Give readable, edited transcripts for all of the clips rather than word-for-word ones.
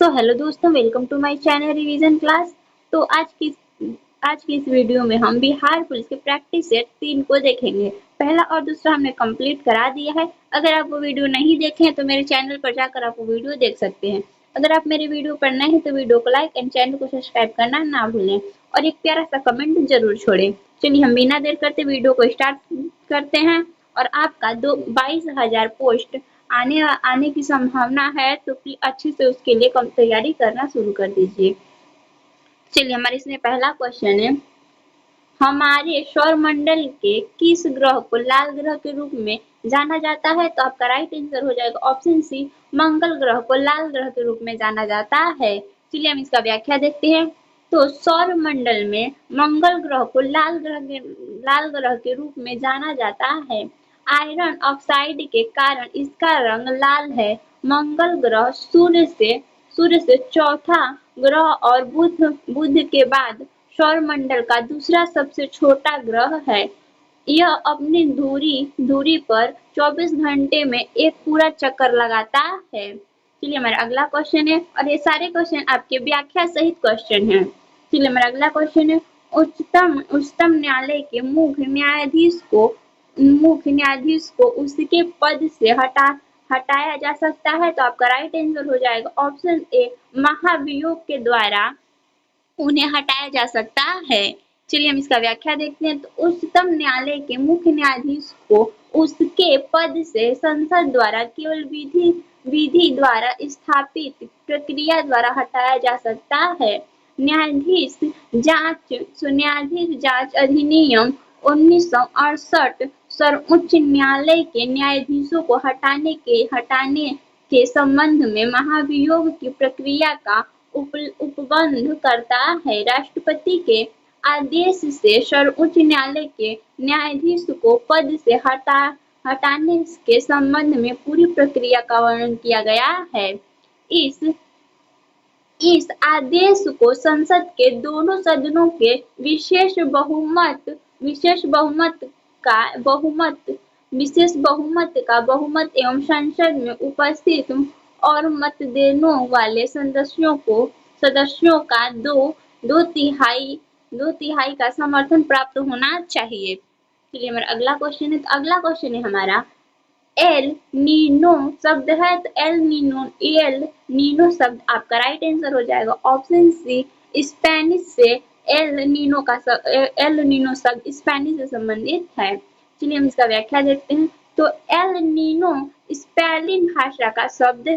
सो hello दोस्तों, welcome to my channel revision class. तो आज की इस वीडियो में हम बिहार पुलिस के प्रैक्टिस सेट 3 को देखेंगे। पहला और दूसरा हमने कंप्लीट करा दिया है। अगर आप वो वीडियो नहीं देखे हैं तो मेरे चैनल पर जाकर आप वो वीडियो देख सकते हैं। अगर आप मेरे वीडियो पर नए हैं तो वीडियो को लाइक एंड चैनल को सब्सक्राइब करना ना भूलें और एक प्यारा सा कमेंट जरूर छोड़ें। चलिए हम बिना देर करते वीडियो को स्टार्ट करते हैं। और आपका 22,000 पोस्ट आने की संभावना है, तो अच्छे से उसके लिए कम तैयारी करना शुरू कर दीजिए। चलिए हमारे इसमें पहला क्वेश्चन है, हमारे सौरमंडल के किस ग्रह को लाल ग्रह के रूप में जाना जाता है? तो आपका राइट आंसर हो जाएगा ऑप्शन सी, मंगल ग्रह को लाल ग्रह के रूप में जाना जाता है। चलिए हम इसका व्याख्या देखते हैं। तो सौरमंडल में मंगल ग्रह को लाल ग्रह के रूप में जाना जाता है। आयरन ऑक्साइड के कारण इसका रंग लाल है। मंगल ग्रह सूर्य से चौथा ग्रह और बुध के बाद सौरमंडल का दूसरा सबसे छोटा ग्रह है। यह अपनी दूरी पर 24 घंटे में एक पूरा चक्कर लगाता है। चलिए हमारा अगला क्वेश्चन है, और ये सारे क्वेश्चन आपके व्याख्या सहित क्वेश्चन हैं। चलिए हमारा अगला क्वेश्चन है, उच्चतम न्यायालय के मुख्य न्यायाधीश को उसके पद से हटाया जा सकता है। तो आपका राइट आंसर हो जाएगा ऑप्शन ए, महाभियोग के द्वारा उन्हें हटाया जा सकता है। चलिए हम इसका व्याख्या देखते हैं। तो उच्चतम न्यायालय के मुख्य न्यायाधीश को उसके पद से संसद द्वारा केवल विधि द्वारा स्थापित प्रक्रिया द्वारा हटाया जा सकता है। न्यायाधीश जांच अधिनियम 1968 सर्वोच्च न्यायालय के न्यायाधीशों को हटाने के संबंध में महाभियोग की प्रक्रिया का उपबंध करता है। राष्ट्रपति के आदेश से सर्वोच्च न्यायालय के न्यायाधीश को पद से हटाने के संबंध में पूरी प्रक्रिया का वर्णन किया गया है। इस आदेश को संसद के दोनों सदनों के विशेष बहुमत एवं संसद में उपस्थित और मत देने वाले सदस्यों का दो तिहाई का समर्थन प्राप्त होना चाहिए। चलिए हमारा अगला क्वेश्चन है। तो अगला क्वेश्चन है हमारा, एल नीनो शब्द है। तो एल नीनो शब्द आपका राइट आंसर हो जाएगा ऑप्शन सी, स्पेनिश से एल नीनो शब्द स्पेनिश से संबंधित है। चलिए हम इसका व्याख्या देखते हैं। तो एल नीनो स्पेनिश भाषा का शब्द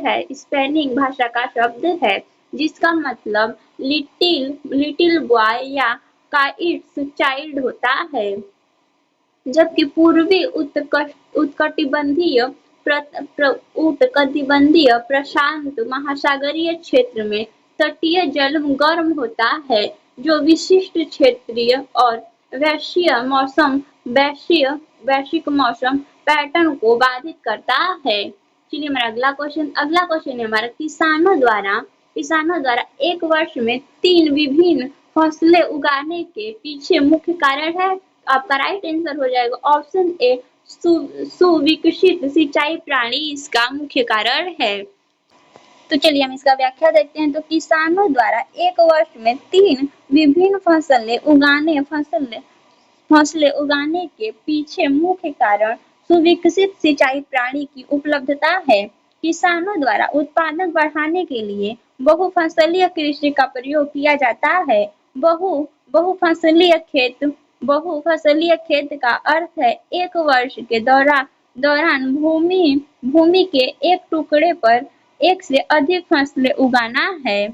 है, जिसका मतलब लिटिल बॉय या काइट्स चाइल्ड होता है। जबकि पूर्वी उष्णकटिबंधीय प्रशांत महासागरीय क्षेत्र में तटीय जल गर्म होता है, जो विशिष्ट क्षेत्रीय और वैश्विक मौसम पैटर्न को बाधित करता है। चलिए हमारा अगला क्वेश्चन है हमारा, किसानों द्वारा एक वर्ष में 3 विभिन्न फसलें उगाने के पीछे मुख्य कारण है। आपका राइट आंसर हो जाएगा ऑप्शन ए, सुविकसित सिंचाई प्रणाली इसका मुख्य कारण है। तो चलिए हम इसका व्याख्या देखते हैं। तो किसानों द्वारा एक वर्ष में 3 विभिन्न फसलें उगाने के पीछे मुख्य कारण सुविकसित सिंचाई प्रणाली की उपलब्धता है। किसानों द्वारा उत्पादन बढ़ाने के लिए बहुफसलीय कृषि का प्रयोग किया जाता है। बहुफसलीय खेत का अर्थ है एक वर्ष के दौरान भूमि के एक टुकड़े पर एक से अधिक फसलें उगाना है।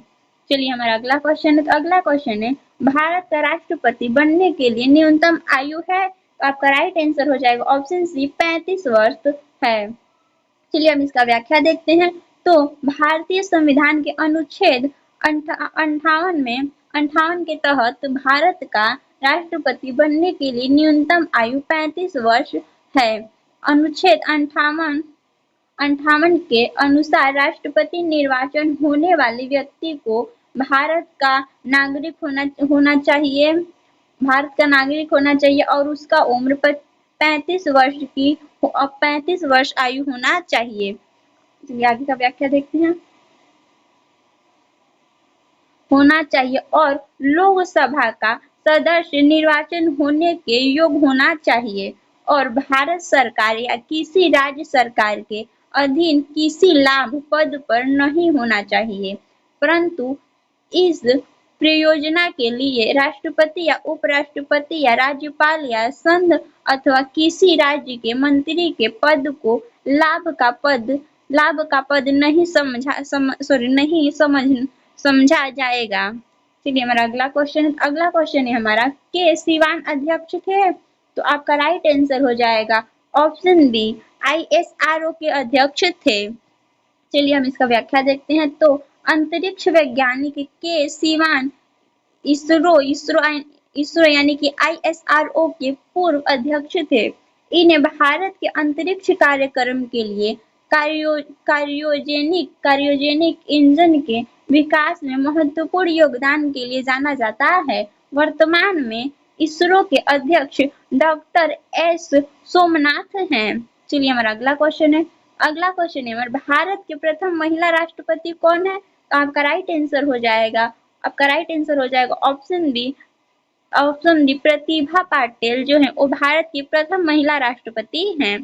चलिए हमारा अगला क्वेश्चन है। तो अगला क्वेश्चन है, भारत का राष्ट्रपति बनने के लिए न्यूनतम आयु है। तो आपका राइट आंसर हो जाएगा ऑप्शन सी, 35 वर्ष है। चलिए हम इसका व्याख्या देखते हैं। तो भारतीय संविधान के अनुच्छेद 58 के तहत भारत का राष्ट्रपति बनने के लिए न्यूनतम आयु 35 वर्ष है। अनुच्छेद 58 के अनुसार राष्ट्रपति निर्वाचन होने वाले व्यक्ति को भारत का नागरिक होना चाहिए और उसका उम्र 35 वर्ष आयु होना चाहिए। आगे का व्याख्या देखते हैं। होना चाहिए और लोकसभा का सदस्य निर्वाचन होने के योग्य होना चाहिए और भारत सरकार या किसी राज्य सरकार के अधीन किसी लाभ पद पर नहीं होना चाहिए, परंतु इस परियोजना के लिए राष्ट्रपति या उपराष्ट्रपति या राज्यपाल या संघ अथवा किसी राज्य के मंत्री के पद को लाभ का पद नहीं समझा जाएगा। चलिए हमारा अगला क्वेश्चन है हमारा, के सीवान अध्यक्ष थे? तो आपका राइट आंसर हो जाएगा ऑप्शन बी, ISRO के अध्यक्ष थे। चलिए हम इसका व्याख्या देखते हैं। तो अंतरिक्ष वैज्ञानिक के सीवान इसरो यानी कि ISRO के पूर्व अध्यक्ष थे। इन्हें भारत के अंतरिक्ष कार्यक्रम के लिए क्रायोजेनिक इंजन के विकास में महत्वपूर्ण योगदान के लिए जाना जाता है। वर्तमान में इसरो के अध्यक्ष डॉक्टर एस सोमनाथ हैं। चलिए हमारा अगला क्वेश्चन है हमारे, भारत के प्रथम महिला राष्ट्रपति कौन है? तो आपका राइट आंसर हो जाएगा ऑप्शन डी प्रतिभा पाटिल जो है वो भारत की प्रथम महिला राष्ट्रपति हैं।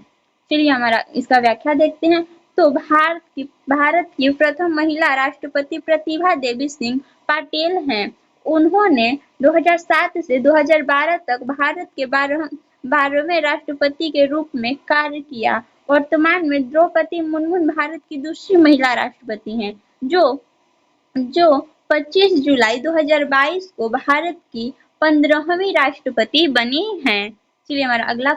चलिए हमारा इसका व्याख्या देखते हैं। तो भारत की प्रथम महिला राष्ट्रपति प्रतिभा देवी सिंह पाटिल हैं। उन्होंने 2007 से 2012 तक भारत के 12वें राष्ट्रपति के रूप में कार्य किया। वर्तमान में द्रौपदी मुर्मू भारत की दूसरी महिला राष्ट्रपति हैं जो 25 जुलाई 2022 को भारत की 15वीं राष्ट्रपति बनी हैं। चलिए हमारा अगला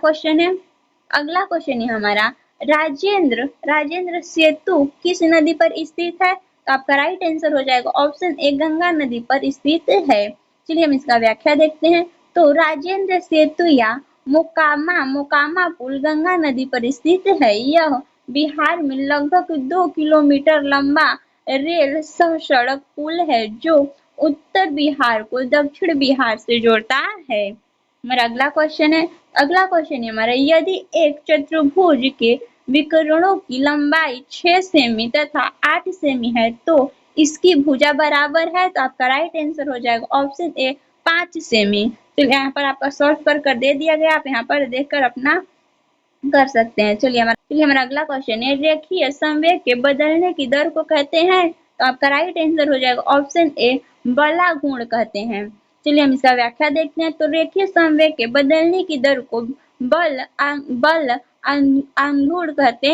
क्वेश्चन है हमारा, राजेंद्र सेतु किस नदी पर स्थित है? तो आपका राइट आंसर हो जाएगा ऑप्शन ए, गंगा नदी पर स्थित है। चलिए हम इसका व्याख्या देखते हैं। तो राजेंद्र सेतु या मोकामा पुल गंगा नदी पर स्थित है। यह बिहार में लगभग 2 किलोमीटर लंबा रेल सह सड़क पुल है जो उत्तर बिहार को दक्षिण बिहार से जोड़ता है। हमारा अगला क्वेश्चन है हमारा, यदि एक चतुर्भुज के विकर्णों की लंबाई 6 सेमी तथा 8 सेमी है तो इसकी भुजा बराबर है। तो आपका राइट आंसर हो जाएगा ऑप्शन ए, 5 सेमी। तो यहाँ पर आपका शॉर्ट कर दे दिया गया, आप यहाँ पर देखकर अपना कर सकते हैं। चलिए हमारा अगला क्वेश्चन है, रेखीय संवेग के बदलने की दर को कहते हैं? तो आपका राइट आंसर हो जाएगा ऑप्शन ए, बला गुण कहते हैं। चलिए हम इसका व्याख्या देखते हैं। तो रेखीय संवेग के बदलने की दर को बल आघूर्ण कहते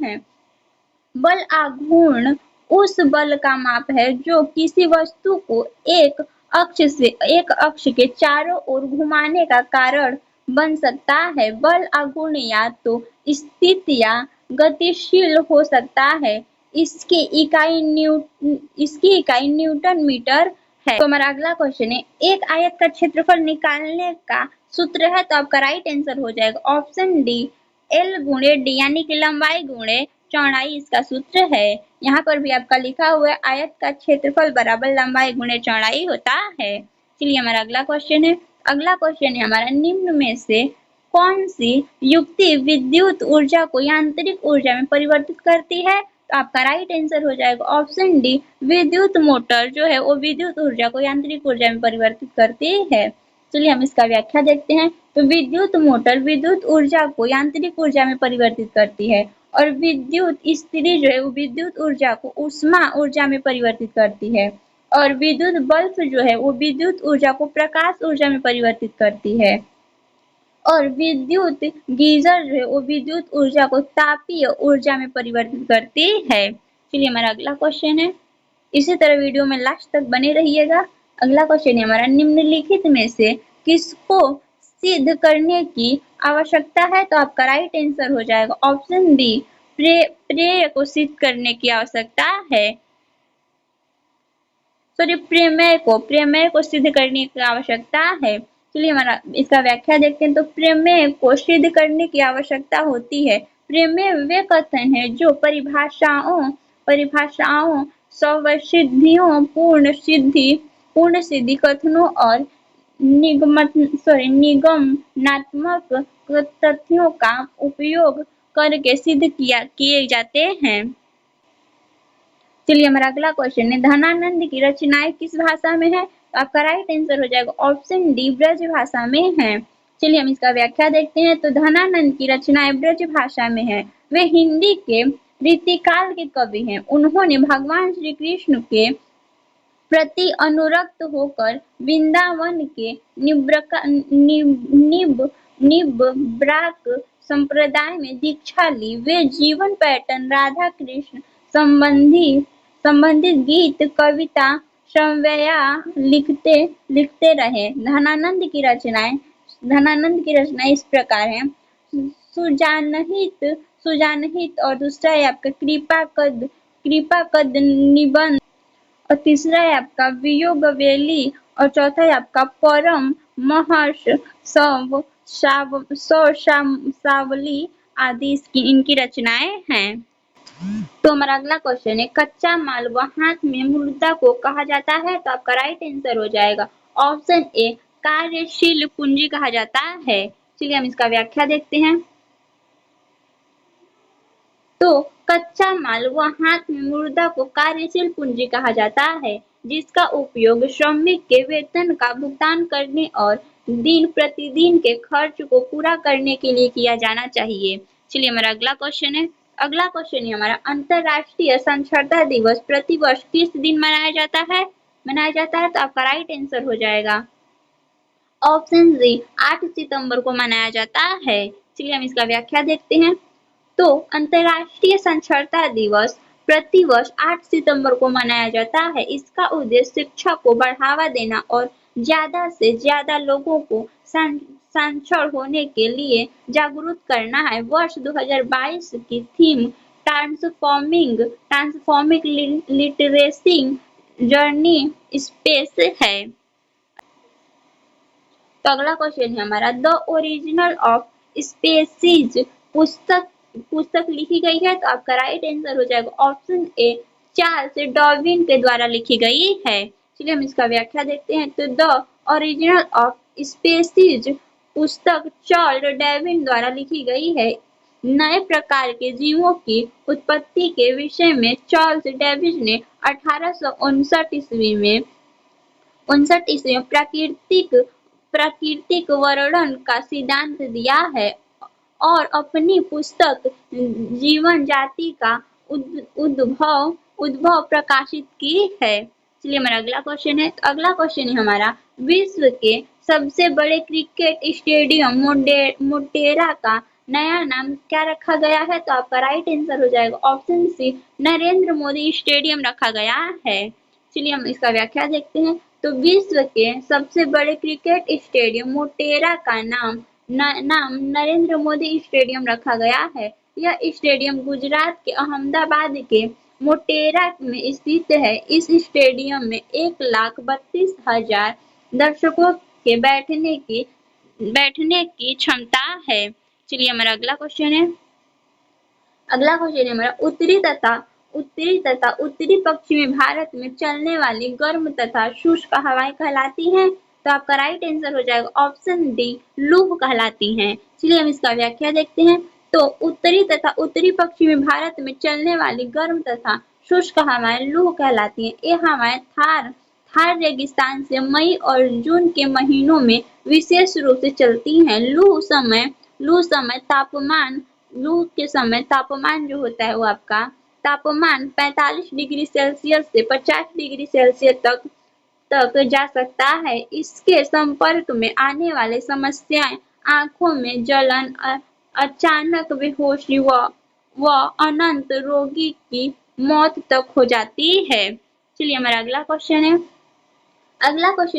हैं। बल आघूर्ण उस बल का माप है जो किसी वस्तु को एक अक्ष के चारों ओर घुमाने का कारण बन सकता है। बल आघूर्ण या तो स्थिर या गतिशील हो सकता है। इसकी इकाई न्यूटन मीटर है। तो हमारा अगला क्वेश्चन है, एक आयत का क्षेत्रफल निकालने का सूत्र है? तो आपका राइट आंसर हो जाएगा ऑप्शन डी, L गुणे D यानी कि लंबाई गुणे चौड़ाई इसका सूत्र है। यहाँ पर भी आपका लिखा हुआ है आयत का क्षेत्रफल बराबर लंबाई गुणे चौड़ाई होता है। चलिए हमारा अगला क्वेश्चन है हमारा, निम्न में से कौन सी युक्ति विद्युत ऊर्जा को यांत्रिक ऊर्जा में परिवर्तित करती है? तो आपका राइट आंसर हो जाएगा ऑप्शन डी, विद्युत मोटर जो है वो विद्युत ऊर्जा को यांत्रिक ऊर्जा में परिवर्तित करती है। चलिए हम इसका व्याख्या देखते हैं। तो विद्युत मोटर विद्युत ऊर्जा को यांत्रिक ऊर्जा में परिवर्तित करती है और विद्युत इस्त्री जो है वो विद्युत ऊर्जा को ऊष्मा ऊर्जा में परिवर्तित करती है और विद्युत बल्ब जो है वो विद्युत ऊर्जा को प्रकाश ऊर्जा में परिवर्तित करती है और विद्युत गीजर जो है वो विद्युत ऊर्जा को तापीय ऊर्जा में परिवर्तित करती है। चलिए हमारा अगला क्वेश्चन है, इसी तरह वीडियो में लास्ट तक बने रहिएगा। अगला क्वेश्चन है हमारा, निम्नलिखित में से किसको सिद्ध करने की आवश्यकता है? तो आपका राइट आंसर हो जाएगा ऑप्शन बी, प्रेय को सिद्ध करने की आवश्यकता है। प्रमेय को सिद्ध करने की आवश्यकता है। चलिए हमारा इसका व्याख्या देखते हैं। तो प्रमेय को सिद्ध करने की आवश्यकता होती है। प्रमेय वे कथन है जो परिभाषाओं स्वसिद्धियों पूर्ण सिद्धि कथनों और निगमनात्मक तथ्यों का उपयोग करके सिद्ध किए जाते हैं। चलिए हमारा अगला क्वेश्चन है, धनानंद की रचनाएं किस भाषा में है? तो आपका राइट आंसर हो जाएगा ऑप्शन डी, ब्रज भाषा में है। चलिए हम इसका व्याख्या देखते हैं। तो धनानंद की रचनाएं ब्रज भाषा में है। वे हिंदी के रीतिकाल के कवि हैं। उन्होंने भगवान श्री कृष्ण के प्रति अनुरक्त होकर वृंदावन के निब्राक संप्रदाय में दीक्षा ली। वे जीवन पैटर्न, राधा कृष्ण संबंधित गीत, कविता, समव्यय लिखते रहे। धनानंद की रचनाएं इस प्रकार हैं। सुजानहित और दूसरा है आपका कृपा कद निबंध और तीसरा है आपका वियोगवेली और चौथा है आपका परम महर्ष सावली आदि इनकी रचनाएं हैं। तो हमारा अगला क्वेश्चन है, कच्चा माल व हाथ में मुद्रा को कहा जाता है? तो आपका राइट आंसर हो जाएगा ऑप्शन ए, कार्यशील पूंजी कहा जाता है। चलिए हम इसका व्याख्या देखते हैं। तो कच्चा माल व हाथ में मुद्रा को कार्यशील पूंजी कहा जाता है, जिसका उपयोग श्रमिक के वेतन का भुगतान करने और दिन प्रतिदिन के खर्च को पूरा करने के लिए किया जाना चाहिए। चलिए हमारा अगला क्वेश्चन है हमारा, अंतरराष्ट्रीय साक्षरता दिवस प्रतिवर्ष किस दिन मनाया जाता है? तो आपका राइट आंसर हो जाएगा ऑप्शन डी, 8 सितंबर को मनाया जाता है। चलिए हम इसका व्याख्या देखते हैं। तो अंतरराष्ट्रीय साक्षरता दिवस प्रतिवर्ष 8 सितंबर को मनाया जाता है। इसका उद्देश्य शिक्षा को बढ़ावा देना और ज्यादा से ज्यादा लोगों को साक्षर होने के लिए जागरूक करना है। वर्ष 2022 की theme transforming literacy journey space है। तो अगला क्वेश्चन है हमारा, द ओरिजिनल ऑफ स्पेसीज पुस्तक लिखी गई है? तो आपका राइट आंसर हो जाएगा ऑप्शन ए, चार्ल्स डार्विन के द्वारा लिखी गई है। चलिए हम इसका व्याख्या देखते हैं। तो द ओरिजिनल ऑफ स्पेसीज पुस्तक चार्ल्स डार्विन द्वारा लिखी गई है। नए प्रकार के जीवों की उत्पत्ति के विषय में चार्ल्स डार्विन ने 1859 ईस्वी में प्राकृतिक वर्णन का सिद्धांत दिया है और अपनी पुस्तक जीवन जाति का उद्भव प्रकाशित की है। चलिए हमारा अगला क्वेश्चन है। अगला क्वेश्चन है हमारा, विश्व के सबसे बड़े क्रिकेट स्टेडियम मोटेरा का नया नाम क्या रखा गया है? तो आपका राइट आंसर हो जाएगा option C, Narendra Modi stadium रखा गया है। चलिए हम इसका व्याख्या देखते हैं। तो विश्व के सबसे बड़े क्रिकेट स्टेडियम मोटेरा का नाम नरेंद्र मोदी स्टेडियम रखा गया है। यह स्टेडियम गुजरात के अहमदाबाद के मोटेरा में स्थित है। इस स्टेडियम में 1,32,000 दर्शकों के बैठने की क्षमता है। चलिए हमारा अगला क्वेश्चन है हमारा, उत्तरी तथा उत्तरी पश्चिमी भारत में चलने वाली गर्म तथा शुष्क हवाएं कहलाती हैं? तो आपका राइट आंसर हो जाएगा ऑप्शन डी, लू कहलाती हैं। चलिए हम इसका व्याख्या देखते हैं। तो उत्तरी तथा उत्तरी पश्चिमी भारत में चलने वाली गर्म तथा शुष्क हवाएं लू कहलाती हैं। ये हवाएं थार रेगिस्तान से मई और जून के महीनों में विशेष रूप से चलती हैं। लू के समय तापमान जो होता है वो आपका तापमान 45 डिग्री सेल्सियस से 50 डिग्री सेल्सियस तक जा सकता है। इसके संपर्क में आने वाले समस्याएं आंखों में जलन, अचानक बेहोशी व अनंत रोगी की मौत तक हो जाती है। चलिए हमारा अगला क्वेश्चन है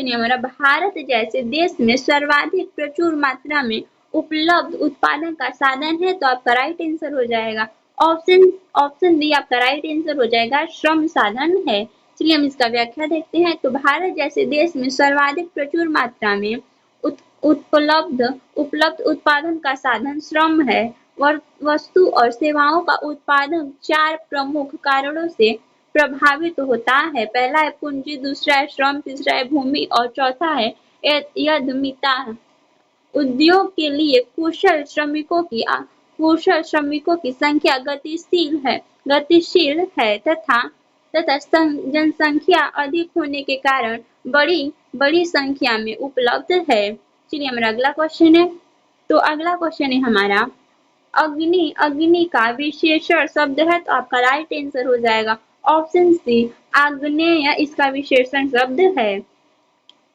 हमारा, भारत जैसे देश में सर्वाधिक प्रचुर मात्रा में उपलब्ध उत्पादन का साधन है? तो आपका राइट आंसर हो जाएगा ऑप्शन डी, आपका राइट आंसर हो जाएगा श्रम साधन है। चलिए हम इसका व्याख्या देखते हैं। तो भारत जैसे देश में सर्वाधिक प्रचुर मात्रा में उपलब्ध उत्पादन का साधन श्रम है। वस्तु और सेवाओं का उत्पादन 4 प्रमुख कारणों से प्रभावित होता है। पहला है पूंजी, दूसरा है श्रम, तीसरा है भूमि और चौथा है यदमिता। उद्योग के लिए कुशल श्रमिकों की संख्या गतिशील है तथा जनसंख्या अधिक होने के कारण बड़ी बड़ी संख्या में उपलब्ध है। चलिए हमारा अगला क्वेश्चन है। तो अगला क्वेश्चन है हमारा अग्नि। अग्नि का विशेषण शब्द है तो आपका राइट आंसर हो जाएगा ऑप्शन सी आग्नेय इसका विशेषण शब्द है।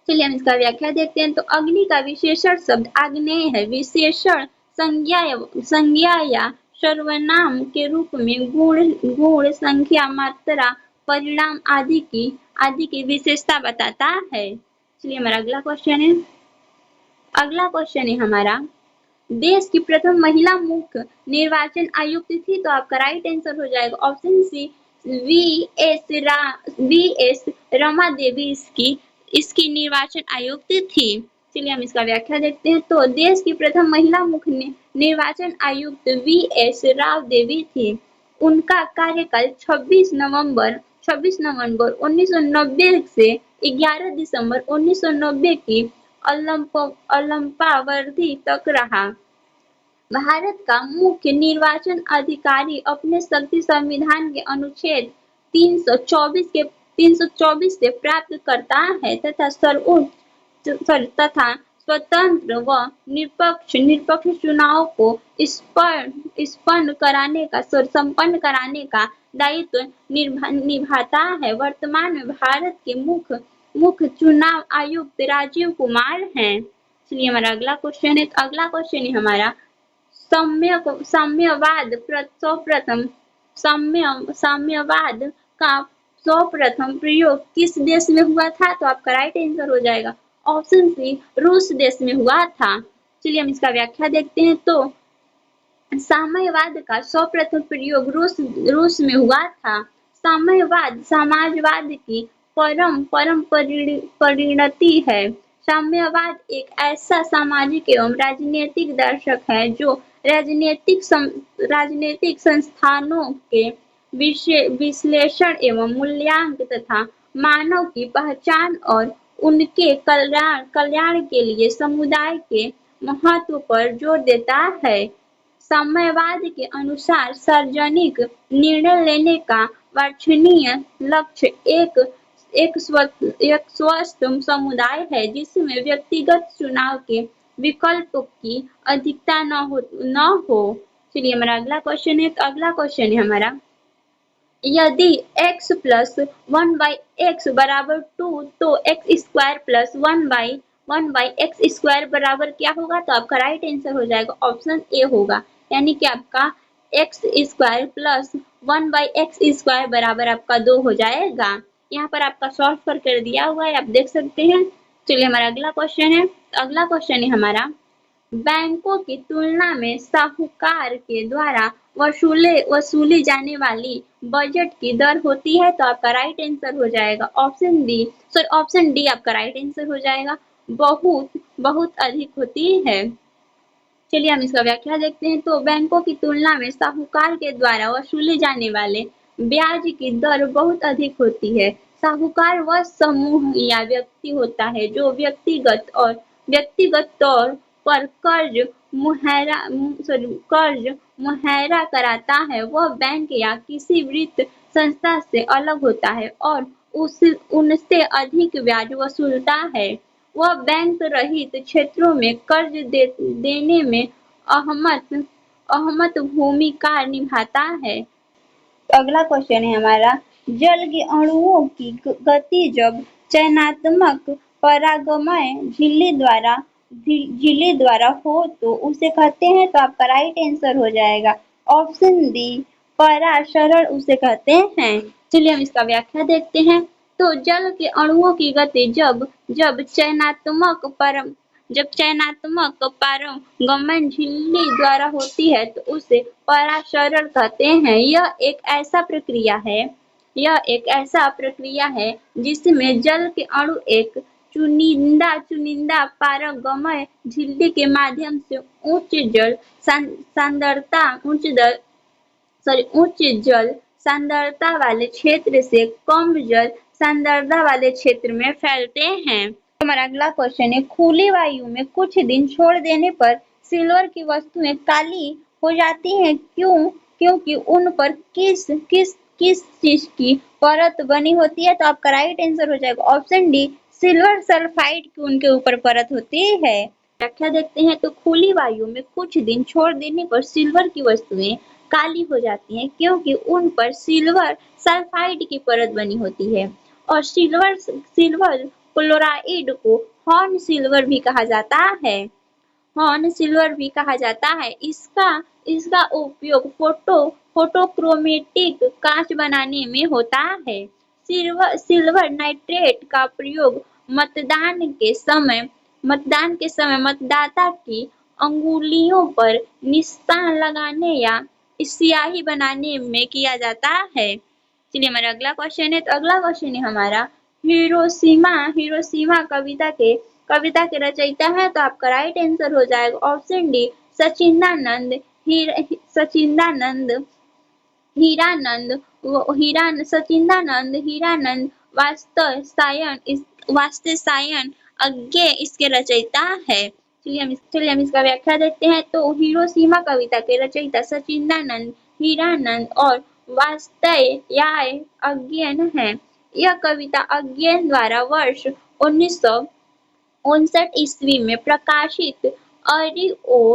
चलिए हम इसका व्याख्या देखते हैं। तो अग्नि का विशेषण शब्द आग्नेय है। विशेषण संज्ञा या सर्वनाम के रूप में गुण संख्या मात्रा परिणाम आदि की विशेषता बताता है। चलिए हमारा अगला क्वेश्चन है। अगला क्वेश्चन है हमारा देश की प्रथम महिला मुख्य निर्वाचन आयुक्त थी तो आपका राइट आंसर हो जाएगा option C V S Rama Devi इसकी निर्वाचन आयुक्त थी। चलिए हम इसका व्याख्या देखते हैं। तो देश की प्रथम महिला मुख्य निर्वाचन आयुक्त वी.एस. राव देवी थी। उनका कार्यकाल 26 नवंबर 1990 से 11 दिसंबर 1990 की अल्पावधि तक रहा। भारत का मुख्य निर्वाचन अधिकारी अपने शक्ति संविधान के अनुच्छेद 324 से प्राप्त करता है तथा स्वतंत्र व निष्पक्ष चुनाव को संपन्न कराने का दायित्व निभाता है। वर्तमान में भारत के मुख्य चुनाव आयुक्त राजीव कुमार हैं। चलिए हमारा अगला क्वेश्चन है। अगला क्वेश्चन है हमारा साम्यवाद का सर्वप्रथम प्रयोग किस देश में हुआ था तो आपका राइट आंसर हो जाएगा ऑप्शन सी रूस देश में हुआ था। चलिए हम इसका व्याख्या देखते हैं। तो साम्यवाद का सर्वप्रथम प्रयोग रूस में हुआ था। साम्यवाद समाजवाद की परम परिणति है। साम्यवाद एक ऐसा सामाजिक एवं राजनीतिक दर्शक है जो राजनीतिक संस्थानों के विश्लेषण एवं मूल्यांकन तथा मानव की पहचान और उनके कल्याण के लिए समुदाय के महत्व पर जोर देता है। साम्यवाद के अनुसार सार्वजनिक निर्णय लेने का वांछनीय लक्ष्य एक स्वस्थ समुदाय है जिसमें व्यक्तिगत चुनाव के विकल्प की अधिकता न हो। चलिए हमारा अगला क्वेश्चन है। तो अगला क्वेश्चन है हमारा यदि x प्लस 1/x बराबर 2 तो x square plus 1/x square बराबर क्या होगा तो आपका राइट आंसर हो जाएगा ऑप्शन ए होगा। यानी कि आपका x square plus 1/x square बराबर आपका 2 हो जाएगा। यहाँ पर आपका सॉल्व कर दिया हुआ है, आप देख सकते हैं। चलिए हमारा अगला क्वेश्चन है। अगला क्वेश्चन है हमारा बैंकों की तुलना में साहूकार के द्वारा वसूली जाने वाली बजट की दर होती है तो आपका राइट आंसर हो जाएगा ऑप्शन डी आपका राइट आंसर हो जाएगा बहुत अधिक होती है। चलिए हम इसका व्याख्या देखते हैं। तो बैंकों की तुलना में साहूकार के द्वारा वसूले जाने वाले ब्याज की दर बहुत अधिक होती है। साहूकार वह समूह या व्यक्ति होता है जो व्यक्तिगत तौर पर कर्ज मुहैया कराता है। वह बैंक या किसी वित्त संस्था से अलग होता है और उनसे अधिक ब्याज वसूलता है। वह बैंक रहित क्षेत्रों में कर्ज देने में अहम भूमिका निभाता है। अगला क्वेश्चन है हमारा जल के अणुओं की गति जब चयनात्मक परागमय झिल्ली द्वारा हो तो उसे कहते हैं तो आपका राइट आंसर हो जाएगा ऑप्शन डी परासरण उसे कहते हैं। चलिए हम इसका व्याख्या देखते हैं। तो जल के अणुओं की गति जब चयनात्मक पारगमन झिल्ली द्वारा होती है तो उसे परासरण कहते हैं। यह एक ऐसा प्रक्रिया है जिसमें जल के अणु एक चुनिंदा पारगमय झिल्ली के माध्यम से उच्च जल सांद्रता वाले क्षेत्र से कम जल सांद्रता वाले क्षेत्र में फैलते हैं। हमारा अगला क्वेश्चन है खुली वायु में कुछ दिन छोड़ देने पर सिल्वर की वस्तुएं काली हो जाती हैं क्योंकि उन पर किस चीज की परत बनी होती है? तो आपका राइट आंसर हो जाएगा ऑप्शन डी, सिल्वर सल्फाइड की उनके ऊपर परत होती है। व्याख्या देखते हैं तो खुली वायु में कुछ दिन छोड़ देने पर सिल्वर की वस्तुएं काली हो जाती हैं क्योंकि उन पर सिल्वर सल्फाइड की परत बनी होती है और सिल्वर सिल्वर क्लोराइड को हॉर्न सिल्वर भी कहा जाता है। हॉर्न सिल्वर भी कहा जाता है। इसका इसका उपयोग फोटोक्रोमेटिक कांच बनाने में होता है। सिल्वर नाइट्रेट का प्रयोग मतदान के समय मतदाता की अंगुलियों पर निशान लगाने या स्याही बनाने में किया जाता है। चलिए हमारा अगला क्वेश्चन है। तो अगला क्वेश्चन है हमारा, हिरोशिमा हिरोशिमा कविता के रचयिता है। तो आपका राइट आंसर हो जाएगा ऑप्शन डी, सचिदानंद सचिदानंद हीरानंद सचिदानंद हीरानंद वात्स्यायन अज्ञे इसके रचयिता है। चलिए हम इसका व्याख्या देखते हैं। तो हिरोशिमा कविता के रचयिता सचिदानंद हीरानंद और वात्स्यायन अज्ञेय है। यह कविता अज्ञेय द्वारा वर्ष 1959 ईस्वी में प्रकाशित अरिओ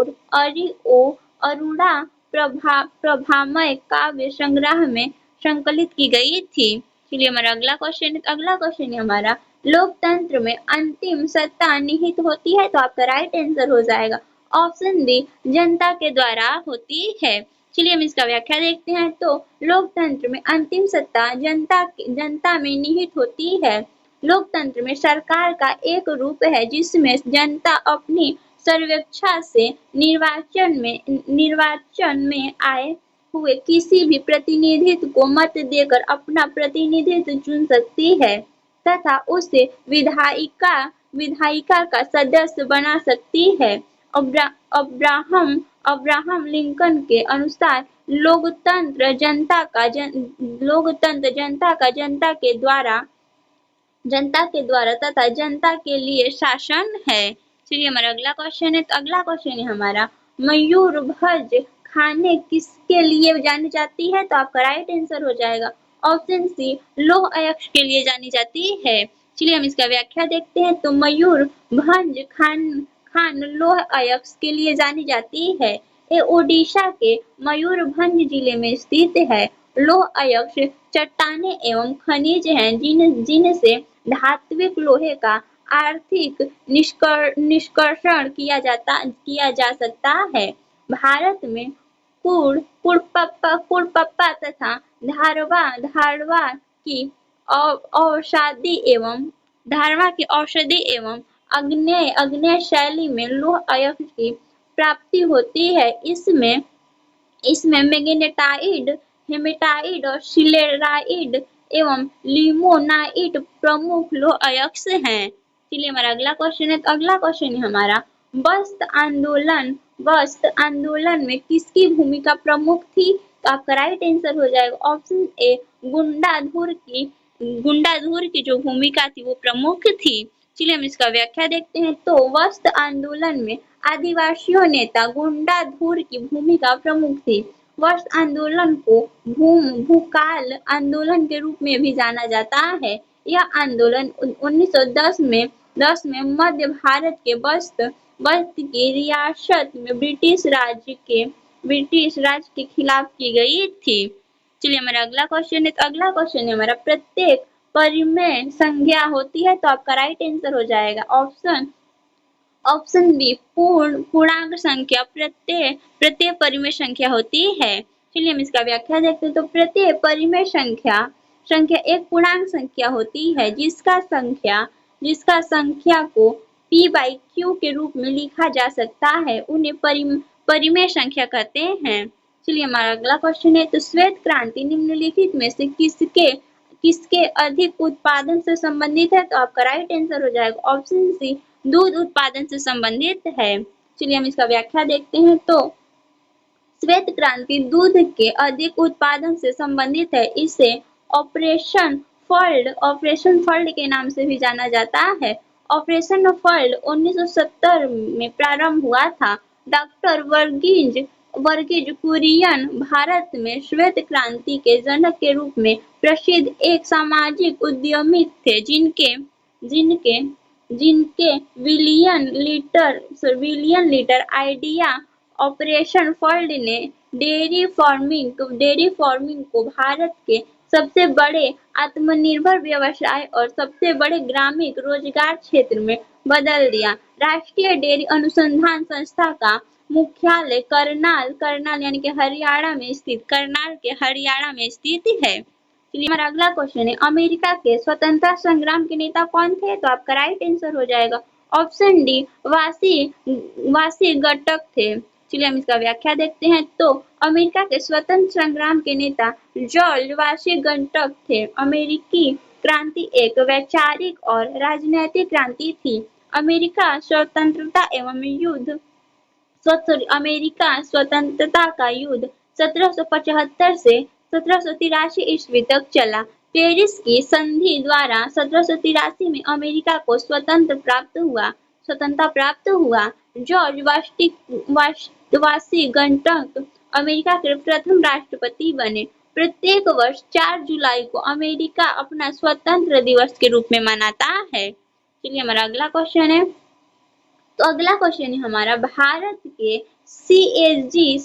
अरुणा प्रभामय काव्य संग्रह में संकलित की गई थी। चलिए हमारा अगला क्वेश्चन है। अगला क्वेश्चन है हमारा, लोकतंत्र में अंतिम सत्ता निहित होती है। तो आपका राइट आंसर हो जाएगा ऑप्शन डी, जनता के द्वारा होती है। चलिए हम इसका व्याख्या देखते हैं। तो लोकतंत्र में अंतिम सत्ता जनता में निहित होती है। लोकतंत्र में सरकार का एक रूप है जिसमें जनता अपनी सर्वेक्षा से निर्वाचन में आए हुए किसी भी प्रतिनिधित्व को मत देकर अपना प्रतिनिधित्व चुन सकती है तथा उसे विधायिका का सदस्य बना सकती है। अब्राहम लिंकन के अनुसार लोकतंत्र जनता के द्वारा तथा जनता के लिए शासन है। चलिए हमारा अगला क्वेश्चन है। तो अगला क्वेश्चन है हमारा, मयूरभंज खाने किसके लिए जानी जाती है? तो आपका राइट आंसर हो जाएगा ऑप्शन सी, लौह अयस्क के लिए जानी जाती है। चलिए हम इसका व्याख्या देखते हैं। तो मयूरभंज खान लौह अयस्क के लिए जानी जाती है। ये ओडिशा के मयूरभंज जिले में स्थित है। लौह अयस्क चट्टानें एवं खनिज हैं जिनसे धात्विक लोहे का आर्थिक निष्कर्षण किया जा सकता है। भारत में कुड़पप्पा तथा धारवा की औषधि एवं आग्नेय शैली में लौह अयस्क की प्राप्ति होती है। इसमें मैग्नेटाइट, हेमेटाइट और सिलेराइट एवं लिमोनाइट प्रमुख लौह अयस्क हैं। चलिए हमारा अगला क्वेश्चन है। तो अगला क्वेश्चन है हमारा, बस्त आंदोलन में किसकी भूमिका प्रमुख थी? तो आपका राइट आंसर हो जाएगा ऑप्शन ए, गुंडाधुर की जो भूमिका थी वो प्रमुख थी। चलिए हम इसका व्याख्या देखते हैं। तो बस्त आंदोलन में आदिवासियों नेता गुंडाधुर की भूमिका प्रमुख थी। बस्त आंदोलन को भूकाल आंदोलन के रूप में भी जाना जाता है। यह आंदोलन 1910 में मध्य भारत के बस्त की रियासत में ब्रिटिश राज के खिलाफ की गई थी। चलिए हमारा अगला क्वेश्चन है। तो अगला क्वेश्चन है हमारा, प्रत्येक परिमेय संख्या होती है। तो आपका राइट आंसर हो जाएगा ऑप्शन बी, पूर्णांक संख्या प्रत्येक परिमेय संख्या होती है। चलिए हम इसका व्याख्या देखते हैं। तो प्रत्येक परिमेय संख्या एक पूर्णांक संख्या होती है जिसका संख्या को p/q के रूप में लिखा जा सकता है। उन्हें परिमेय संख्या कहते हैं। चलिए हमारा अगला क्वेश्चन है। तो श्वेत क्रांति निम्नलिखित में से किसके अधिक उत्पादन से संबंधित है? तो आपका राइट आंसर हो जाएगा ऑप्शन सी, दूध उत्पादन से संबंधित है। चलिए हम इसका व्याख्या देखते हैं। तो श्वेत क्रांति दूध के अधिक उत्पादन से संबंधित है। इसे ऑपरेशन फर्ल्ड के नाम से भी जाना जाता है। ऑपरेशन फर्ल्ड 1970 में प्रारंभ हुआ था। डॉक्टर वर्गीज वर्गीज कुरियन भारत में श्वेत क्रांति के जनक के रूप में प्रसिद्ध एक सामाजिक उद्यमी थे जिनके जिनके विलियन लीटर आइडिया ऑपरेशन फंड ने डेयरी फार्मिंग को भारत के सबसे बड़े आत्मनिर्भर व्यवसाय और सबसे बड़े ग्रामीण रोजगार क्षेत्र में बदल दिया। राष्ट्रीय डेयरी अनुसंधान संस्था का मुख्यालय करनाल यानी कि करनाल के हरियाणा में स्थित है। चलिए हमारा अगला क्वेश्चन है, अमेरिका के स्वतंत्रता संग्राम के नेता कौन थे? तो आपका राइट आंसर हो जाएगा ऑप्शन डी, वासी घटक थे। चलिए हम इसका व्याख्या देखते हैं। तो अमेरिका के स्वतंत्र संग्राम के नेता जॉर्ज वाशिंगटन थे। अमेरिकी क्रांति एक वैचारिक और राजनैतिक क्रांति थी। अमेरिका स्वतंत्रता का युद्ध 1775 से 1783 ईस्वी तक चला। पेरिस की संधि द्वारा 1783 में अमेरिका को स्वतंत्रता प्राप्त हुआ। जॉर्ज वाशिंगटन अमेरिका के प्रथम राष्ट्रपति बने। प्रत्येक वर्ष 4 जुलाई को अमेरिका अपना स्वतंत्र दिवस के रूप में मनाता है। चलिए हमारा अगला क्वेश्चन है। तो अगला क्वेश्चन है हमारा, भारत के सीएजी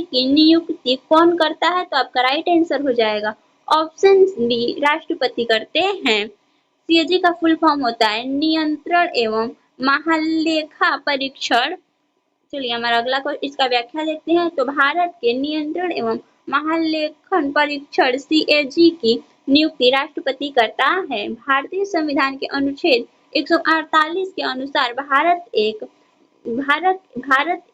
की नियुक्ति कौन करता है? तो आपका राइट आंसर हो जाएगा ऑप्शन बी, राष्ट्रपति करते हैं। सीएजी का फुल फॉर्म होता है नियंत्रण एवं महालेखा परीक्षण। चलिए हमारा अगला इसका व्याख्या देखते हैं। तो भारत के नियंत्रण एवं महालेखन परीक्षण सीएजी की नियुक्ति राष्ट्रपति करता है। भारतीय संविधान के अनुच्छेद 148 के अनुसार भारत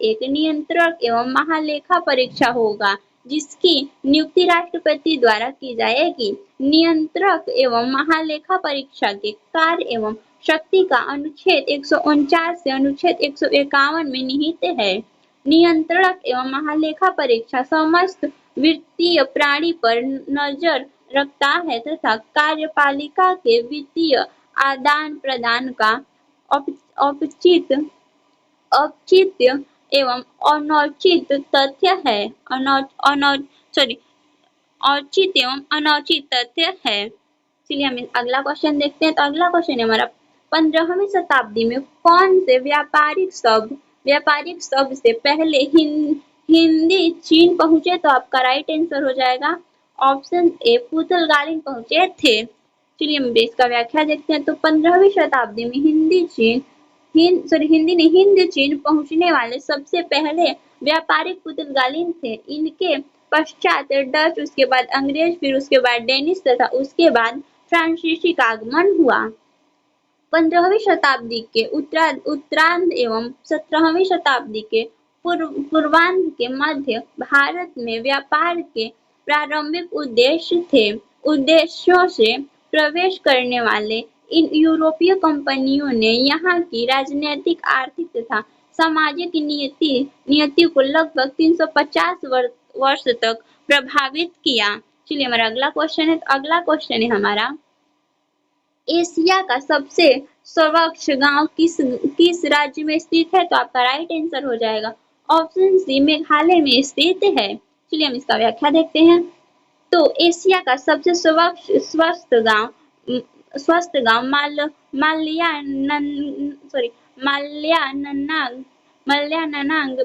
एक नियंत्रक एवं महालेखा परीक्षा होगा जिसकी नियुक्ति राष्ट्रपति द्वारा की जाएगी। नियंत्रक एवं महालेखा परीक्षा के कार्य एवं शक्ति का अनुच्छेद 149 से अनुच्छेद 151 में निहित है। नियंत्रक एवं महालेखा परीक्षा समस्त वित्तीय प्रणाली पर नजर रखता है तथा कार्यपालिका के वित्तीय आदान प्रदान का औचित्य एवं अनौचित तथ्य है औचित्य एवं अनौचित तथ्य है। चलिए हम अगला क्वेश्चन देखते हैं। तो अगला क्वेश्चन है हमारा, 15वीं शताब्दी में कौन से व्यापारिक शब्द से पहले हिंदी चीन पहुंचे? तो आपका राइट आंसर हो जाएगा ऑप्शन ए, पुर्तगाली पहुंचे थे। चलिए हम इसका व्याख्या देखते हैं। तो 15वीं शताब्दी में हिंद चीन पहुंचने वाले सबसे पहले व्यापारिक पुर्तगाली थे। इनके पश्चात डच, उसके बाद अंग्रेज, फिर उसके बाद डेनिश तथा उसके बाद फ्रांसीसी का आगमन हुआ। 15वीं शताब्दी के उत्तरार्ध एवं 17वीं शताब्दी के पूर्वार्ध के मध्य भारत में व्यापार के प्रारंभिक उद्देश्यों से प्रवेश करने वाले इन यूरोपीय कंपनियों ने यहाँ की राजनीतिक, आर्थिक तथा सामाजिक नियति को लगभग 350 वर्ष तक प्रभावित किया। चलिए हमारा अगला क्वेश्चन है। तो अगला क्वेश्चन है हमारा, एशिया का सबसे स्वच्छ गांव किस राज्य में स्थित है? तो आपका राइट आंसर हो जाएगा ऑप्शन सी, मेघालय में स्थित है। चलिए हम इसका व्याख्या देखते हैं। तो एशिया का सबसे स्वस्थ गांव माल्यानंग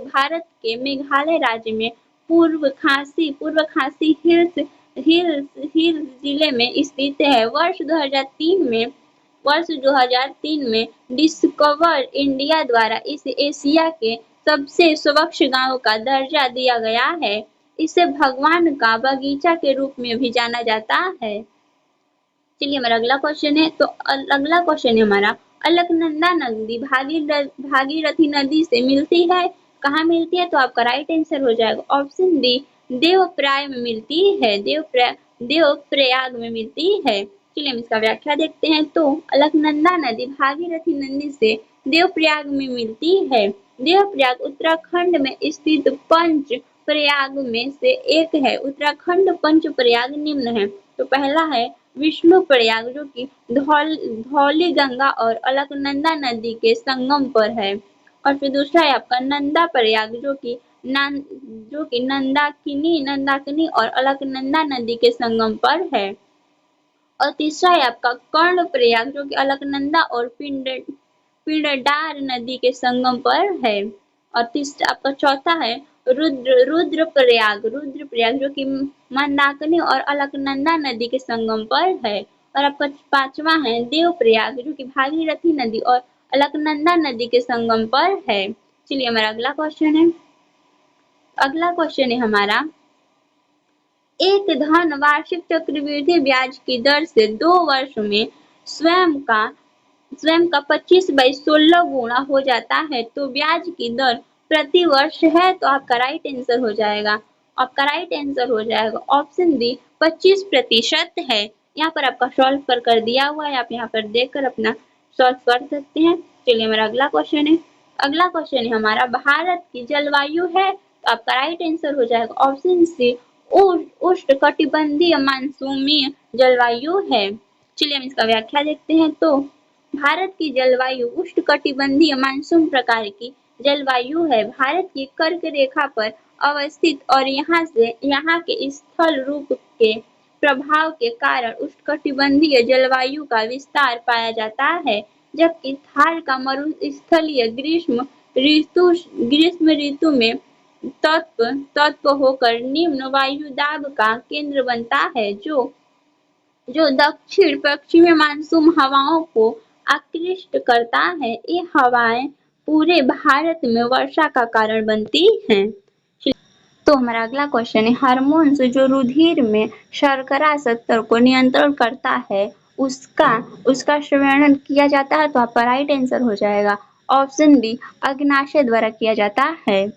भारत के मेघालय राज्य में पूर्व खासी हिल्स जिले में स्थित है। वर्ष 2003 में डिस्कवर इंडिया द्वारा इस एशिया के सबसे स्वच्छ गांव का दर्जा दिया गया है। इसे भगवान का बगीचा के रूप में भी जाना जाता है। चलिए हमारा अगला क्वेश्चन है। तो अगला क्वेश्चन है हमारा, अलकनंदा नदी भागीरथी नदी से मिलती है, कहाँ मिलती है? तो आपका राइट आंसर हो जाएगा ऑप्शन डी, देवप्रयाग में मिलती है। देवप्रयाग में मिलती है। चलिए हम इसका व्याख्या देखते हैं। तो अलकनंदा नदी भागीरथी नदी से देवप्रयाग में मिलती है। देवप्रयाग उत्तराखंड में स्थित पंच प्रयाग में से एक है। उत्तराखंड पंच प्रयाग निम्न है। तो पहला है विष्णु प्रयाग जो कि धौली गंगा और अलकनंदा नदी के संगम पर है। और फिर दूसरा है आपका नंदा प्रयाग जो कि नंदाकिनी और अलकनंदा नदी के संगम पर है। और तीसरा है आपका कर्ण प्रयाग जो कि अलकनंदा और पिंडदार नदी के संगम पर है। और तीसरा आपका चौथा है रुद्र प्रयाग जो कि मंदाकिनी और अलकनंदा नदी के संगम पर है। और आपका पांचवा है देव प्रयाग जो कि भागीरथी नदी और अलकनंदा नदी के संगम पर है। चलिए हमारा अगला क्वेश्चन है। अगला क्वेश्चन है हमारा एक धन वार्षिक चक्रवृद्धि ब्याज की दर से 2 वर्ष में स्वयं का 25/16 गुणा हो जाता है तो ब्याज की दर प्रति वर्ष है। तो आपका राइट आंसर हो जाएगा ऑप्शन डी 25% है। यहाँ पर आपका सॉल्व कर दिया हुआ है, आप यहाँ पर देखकर अपना सॉल्व कर सकते हैं। चलिए हमारा अगला क्वेश्चन है हमारा भारत की जलवायु है तो आपका राइट आंसर हो जाएगा ऑप्शन सी उष्णकटिबंधीय मानसूनी जलवायु है। चलिए हम इसका व्याख्या देखते हैं। तो भारत की जलवायु उष्णकटिबंधीय मानसून प्रकार की जलवायु है। भारत की कर्क रेखा पर अवस्थित और यहाँ के स्थल रूप के प्रभाव के कारण उष्णकटिबंधीय जलवायु का विस्तार पाया जाता है, जबकि थार का मरुस्थलीय ग्रीष्म ऋतु में तत्व होकर निम्न वायुदाब का केंद्र बनता है जो दक्षिण पश्चिमी मानसून हवाओं को आकृष्ट करता है। ये हवाएं पूरे भारत में वर्षा का कारण बनती हैं। तो हमारा अगला क्वेश्चन है हार्मोन्स जो रुधिर में शर्करा स्तर को नियंत्रण करता है उसका श्रेणन किया जाता है। तो आपका राइट आंसर हो जाएगा ऑप्शन बी अग्नाशय द्वारा किया जाता है।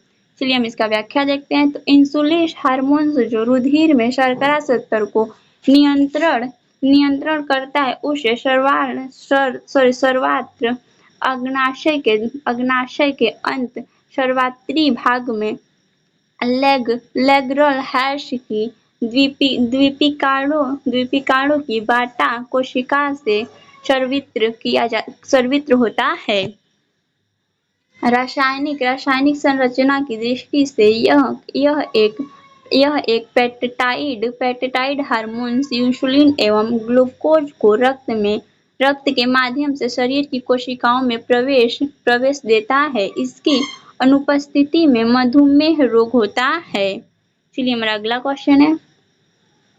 चलिए हम इसका व्याख्या देखते हैं। तो इंसुलिन हार्मोन्स जो रुधिर में शर्करा स्तर को नियंत्रण करता है उसे सर्वात्र अग्नाशय के अंत सर्वात्री भाग में लेगरल हैश की द्वीपिकाणु की बाटा कोशिका से स्रावित होता है। रासायनिक संरचना की दृष्टि से यह एक पेप्टाइड हार्मोन इंसुलिन एवं ग्लूकोज को रक्त के माध्यम से शरीर की कोशिकाओं में प्रवेश देता है। इसकी अनुपस्थिति में मधुमेह रोग होता है। चलिए हमारा अगला क्वेश्चन है।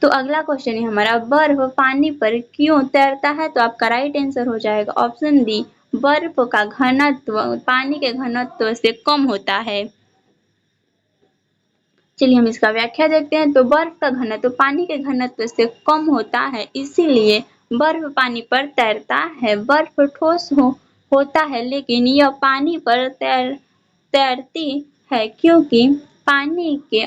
तो अगला क्वेश्चन है हमारा बर्फ पानी पर क्यों तैरता है। तो आपका राइट आंसर हो जाएगा ऑप्शन डी बर्फ का घनत्व पानी के घनत्व से कम होता है। चलिए हम इसका व्याख्या देखते हैं। तो बर्फ का घनत्व पानी के घनत्व से कम होता है, इसीलिए बर्फ पानी पर तैरता है। बर्फ ठोस होता है लेकिन यह पानी पर तैरती है क्योंकि पानी के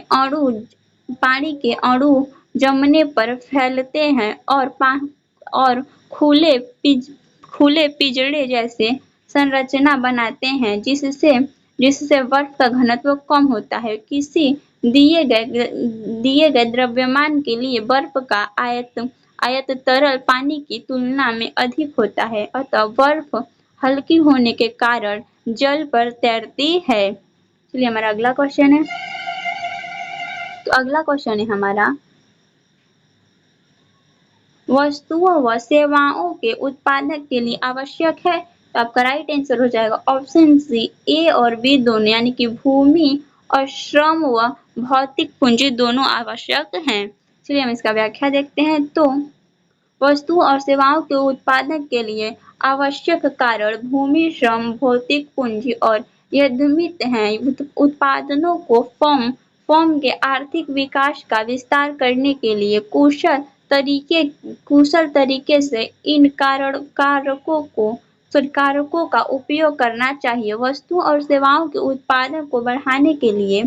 अणु जमने पर फैलते हैं और खुले पिंजरे जैसे संरचना बनाते हैं जिससे बर्फ का घनत्व कम होता है। किसी दिए गए द्रव्यमान के लिए बर्फ का आयत तरल पानी की तुलना में अधिक होता है, अतः बर्फ हल्की होने के कारण जल पर तैरती है। चलिए हमारा अगला क्वेश्चन है। तो अगला क्वेश्चन है हमारा वस्तुओं व सेवाओं के उत्पादन के लिए आवश्यक है। तो आपका राइट आंसर हो जाएगा ऑप्शन सी ए और बी दोनों, यानी कि भूमि और श्रम व भौतिक पूंजी दोनों आवश्यक हैं। चलिए हम इसका व्याख्या देखते हैं। तो वस्तुओं और सेवाओं के उत्पादन के लिए आवश्यक कारण भूमि, श्रम, भौतिक पूंजी और यद्यमित हैं। उत्पादनों को फर्म के आर्थिक विकास का विस्तार करने के लिए कुशल तरीके से इन कारकों का उपयोग करना चाहिए। वस्तुओं और सेवाओं के उत्पादन को बढ़ाने के लिए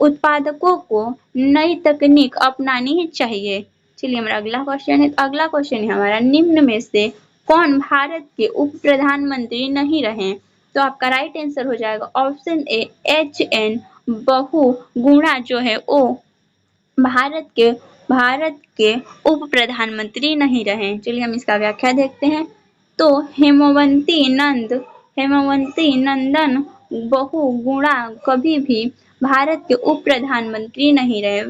उत्पादकों को नई तकनीक अपनानी चाहिए। चलिए हमारा अगला क्वेश्चन है। अगला क्वेश्चन है हमारा निम्न में से कौन भारत के उप प्रधानमंत्री नहीं रहे। तो आपका राइट आंसर हो जाएगा ऑप्शन ए HN बहुगुणा जो है वो भारत के उप प्रधानमंत्री नहीं रहे। चलिए हम इसका व्याख्या देखते हैं। तो हेमवंती नंदन बहुगुणा कभी भी भारत के उप प्रधानमंत्री नहीं रहे।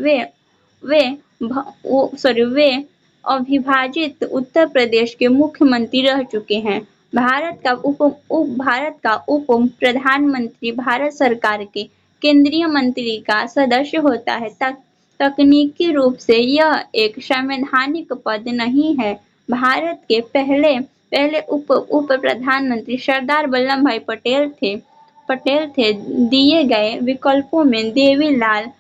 वे अविभाजित उत्तर प्रदेश के मुख्यमंत्री रह चुके हैं। भारत का उप प्रधानमंत्री भारत सरकार के केंद्रीय मंत्री का सदस्य होता है। तकनीकी रूप से यह एक संवैधानिक पद नहीं है। भारत के पहले पहले उप प्रधानमंत्री सरदार वल्लभ भाई पटेल थे। दिए गए विकल्पों में देवीलाल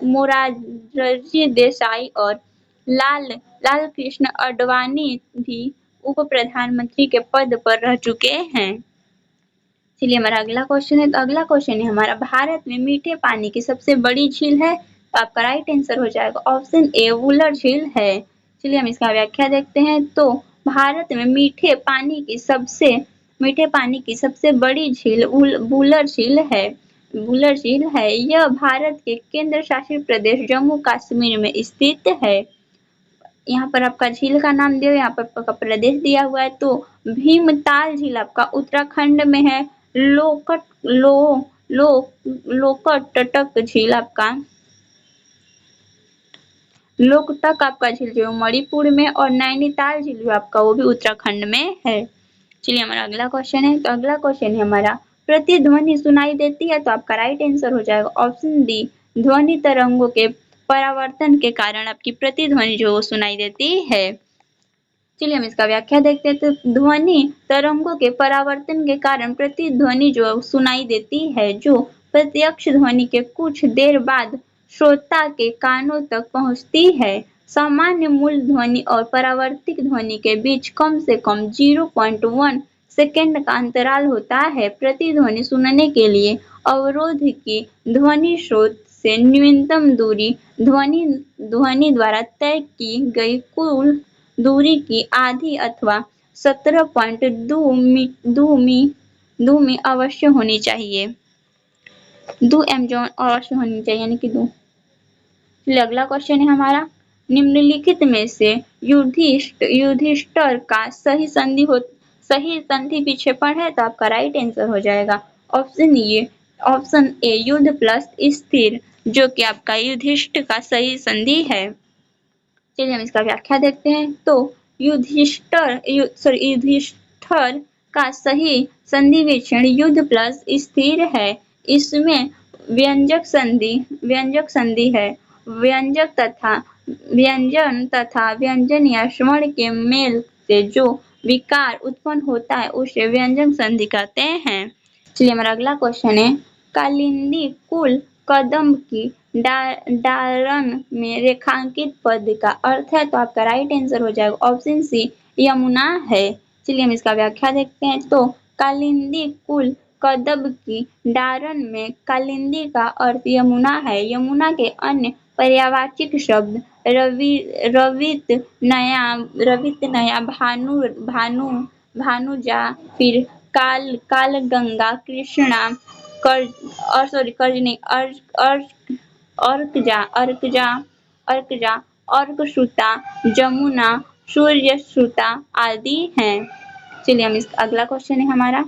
मोरारजी देसाई और लाल कृष्ण आडवाणी भी उप प्रधानमंत्री के पद पर रह चुके हैं। चलिए हमारा अगला क्वेश्चन है। तो अगला क्वेश्चन है हमारा, भारत में मीठे पानी की सबसे बड़ी झील है। तो आपका राइट आंसर हो जाएगा ऑप्शन ए वुलर झील है। चलिए हम इसका व्याख्या देखते हैं। तो भारत में मीठे पानी की सबसे बड़ी झील वुलर झील है। यह भारत के केंद्र शासित प्रदेश जम्मू कश्मीर में स्थित है। यहाँ पर आपका झील का नाम दिया, यहाँ पर आपका प्रदेश दिया हुआ है। तो भीमताल झील आपका उत्तराखंड में है। लोकटक झील आपका झील जो मणिपुर में, और नैनीताल झील जो आपका वो भी उत्तराखंड में है। चलिए हमारा अगला क्वेश्चन है। तो अगला क्वेश्चन है हमारा, प्रतिध्वनि सुनाई देती है। तो आपका राइट आंसर हो जाएगा ऑप्शन डी, ध्वनि तरंगों के परावर्तन के कारण आपकी प्रतिध्वनि जो सुनाई देती है। चलिए हम इसका व्याख्या देखते हैं। तो ध्वनि तरंगों के परावर्तन के कारण प्रतिध्वनि जो सुनाई देती है, जो प्रत्यक्ष ध्वनि के कुछ देर बाद श्रोता के कानों तक पहुंचती है। सामान्य मूल ध्वनि और परावर्तित ध्वनि के बीच कम से कम 0.1 सेकेंड का अंतराल होता है। प्रतिध्वनि सुनने के लिए अवरोध की ध्वनि स्रोत से न्यूनतम दूरी ध्वनि द्वारा तय की गई कुल दूरी की आधी अथवा 17.2 मी अवश्य होनी चाहिए। 2 एम जो अवश्य होनी चाहिए, यानी कि 2। अगला क्वेश्चन है हमारा, निम्नलिखित में से युधिष्ठिर का सही संधि विक्षेपण है। तो आपका राइट आंसर हो जाएगा ऑप्शन ए युद्ध प्लस स्थिर, जो कि आपका युधिष्ठिर का सही संधि है। चलिए हम इसका व्याख्या देखते हैं। तो युधिष्ठिर का सही संधि विक्षेपण युद्ध प्लस स्थिर है। इसमें व्यंजक संधि है। व्यंजन तथा व्यंजन या स्वर्ण के मेल से जो विकार उत्पन्न होता है उसे व्यंजक संधि कहते हैं। चलिए हमारा अगला क्वेश्चन है, कालिंदी कुल कदम की डारण में रेखांकित पद का अर्थ है। तो आपका राइट आंसर हो जाएगा ऑप्शन सी, यमुना है। चलिए हम इसका व्याख्या देखते हैं। तो कालिंदी कुल कदम की डारण में कालिंदी का अर्थ यमुना है। यमुना के अन्य पर्यायवाची शब्द रवित नया, भानुजा, फिर कालगंगा, कृष्णा, अर्कजा, अर्कश्रुता, जमुना, सूर्यश्रुता आदि हैं। चलिए हम इस अगला क्वेश्चन है हमारा।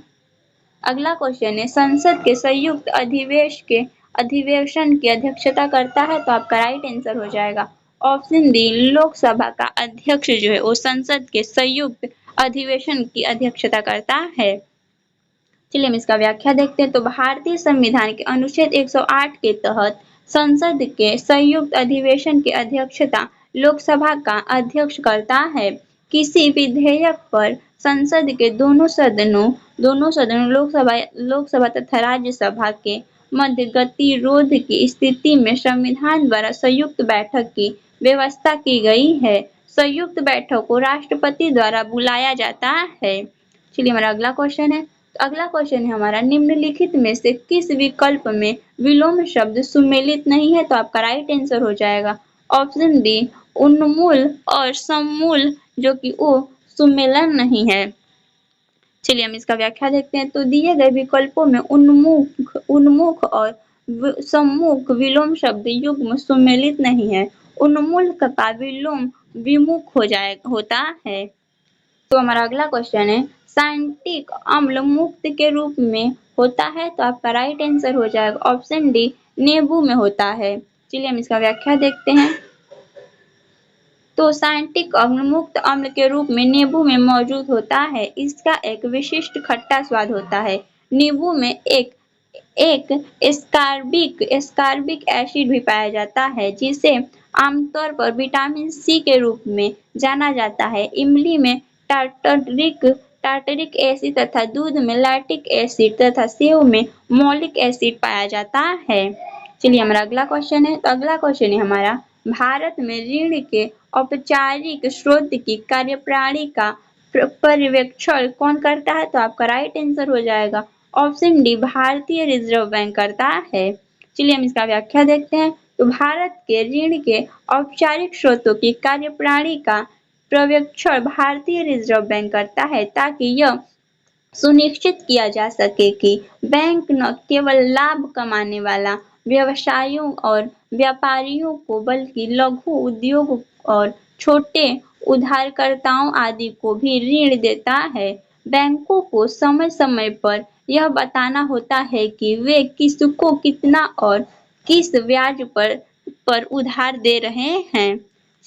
अगला क्वेश्चन है, संसद के संयुक्त अधिवेशन की अध्यक्षता करता है। तो आपका राइट आंसर हो जाएगा ऑप्शन डी, लोकसभा का अध्यक्ष जो है वो संसद के संयुक्त अधिवेशन की अध्यक्षता करता है। चलिए हम इसका व्याख्या देखते हैं। तो भारतीय संविधान के अनुच्छेद 108 के तहत संसद के संयुक्त अधिवेशन की अध्यक्षता लोकसभा का अध्यक्ष करता है। किसी विधेयक पर संसद के दोनों सदनों लोकसभा तथा राज्यसभा के मध्य गतिरोध की स्थिति में संविधान द्वारा संयुक्त बैठक की व्यवस्था की गई है। संयुक्त बैठक को राष्ट्रपति द्वारा बुलाया जाता है। चलिए हमारा अगला क्वेश्चन है। अगला क्वेश्चन है हमारा, निम्नलिखित में से किस विकल्प में विलोम शब्द सुमेलित नहीं है। तो आपका राइट आंसर हो जाएगा ऑप्शन बी, उन्मूल और समूल, जो कि वो सुमेलन नहीं है। चलिए हम इसका व्याख्या देखते हैं। तो दिए गए विकल्पों में उन्मुख और सम्मुख विलोम शब्द युग्म सुमेलित नहीं है। उन्मूल का विलोम विमुख होता है। तो हमारा अगला क्वेश्चन है, साइंटिक अम्ल मुक्त के रूप में होता है? तो आपका राइट आंसर हो जाएगा ऑप्शन डी, नींबू में होता है। चलिए हम इसका व्याख्या देखते हैं। तो साइंटिक अम्ल मुक्त अम्ल के रूप में नींबू में मौजूद होता है। इसका एक विशिष्ट खट्टा स्वाद होता है। नींबू में एक एक एस्कॉर्बिक एसिड भी पाया जाता है, जिसे आमतौर पर विटामिन सी के रूप में जाना जाता है। इमली में टार्टरिक एसिड तथा दूध में लैक्टिक एसिड तथा सेव में मौलिक एसिड पाया जाता है। चलिए हमारा अगला क्वेश्चन है। तो अगला क्वेश्चन है हमारा, भारत में ऋण के औपचारिक स्रोत की कार्यप्रणाली का पर्यवेक्षण कौन करता है? तो आपका राइट आंसर हो जाएगा ऑप्शन डी, भारतीय रिजर्व बैंक करता है। चलिए हम इसका व्याख्या देखते हैं। तो भारत के ऋण के औपचारिक स्रोतों की कार्यप्रणाली का पर्यवेक्षण भारतीय रिजर्व बैंक करता है, ताकि यह सुनिश्चित किया जा सके कि बैंक न केवल लाभ कमाने वाला व्यवसायियों और व्यापारियों को, बल्कि लघु उद्योग और छोटे उधारकर्ताओं आदि को भी ऋण देता है। बैंकों को समय समय पर यह बताना होता है कि वे किसको कितना और किस ब्याज पर उधार दे रहे हैं।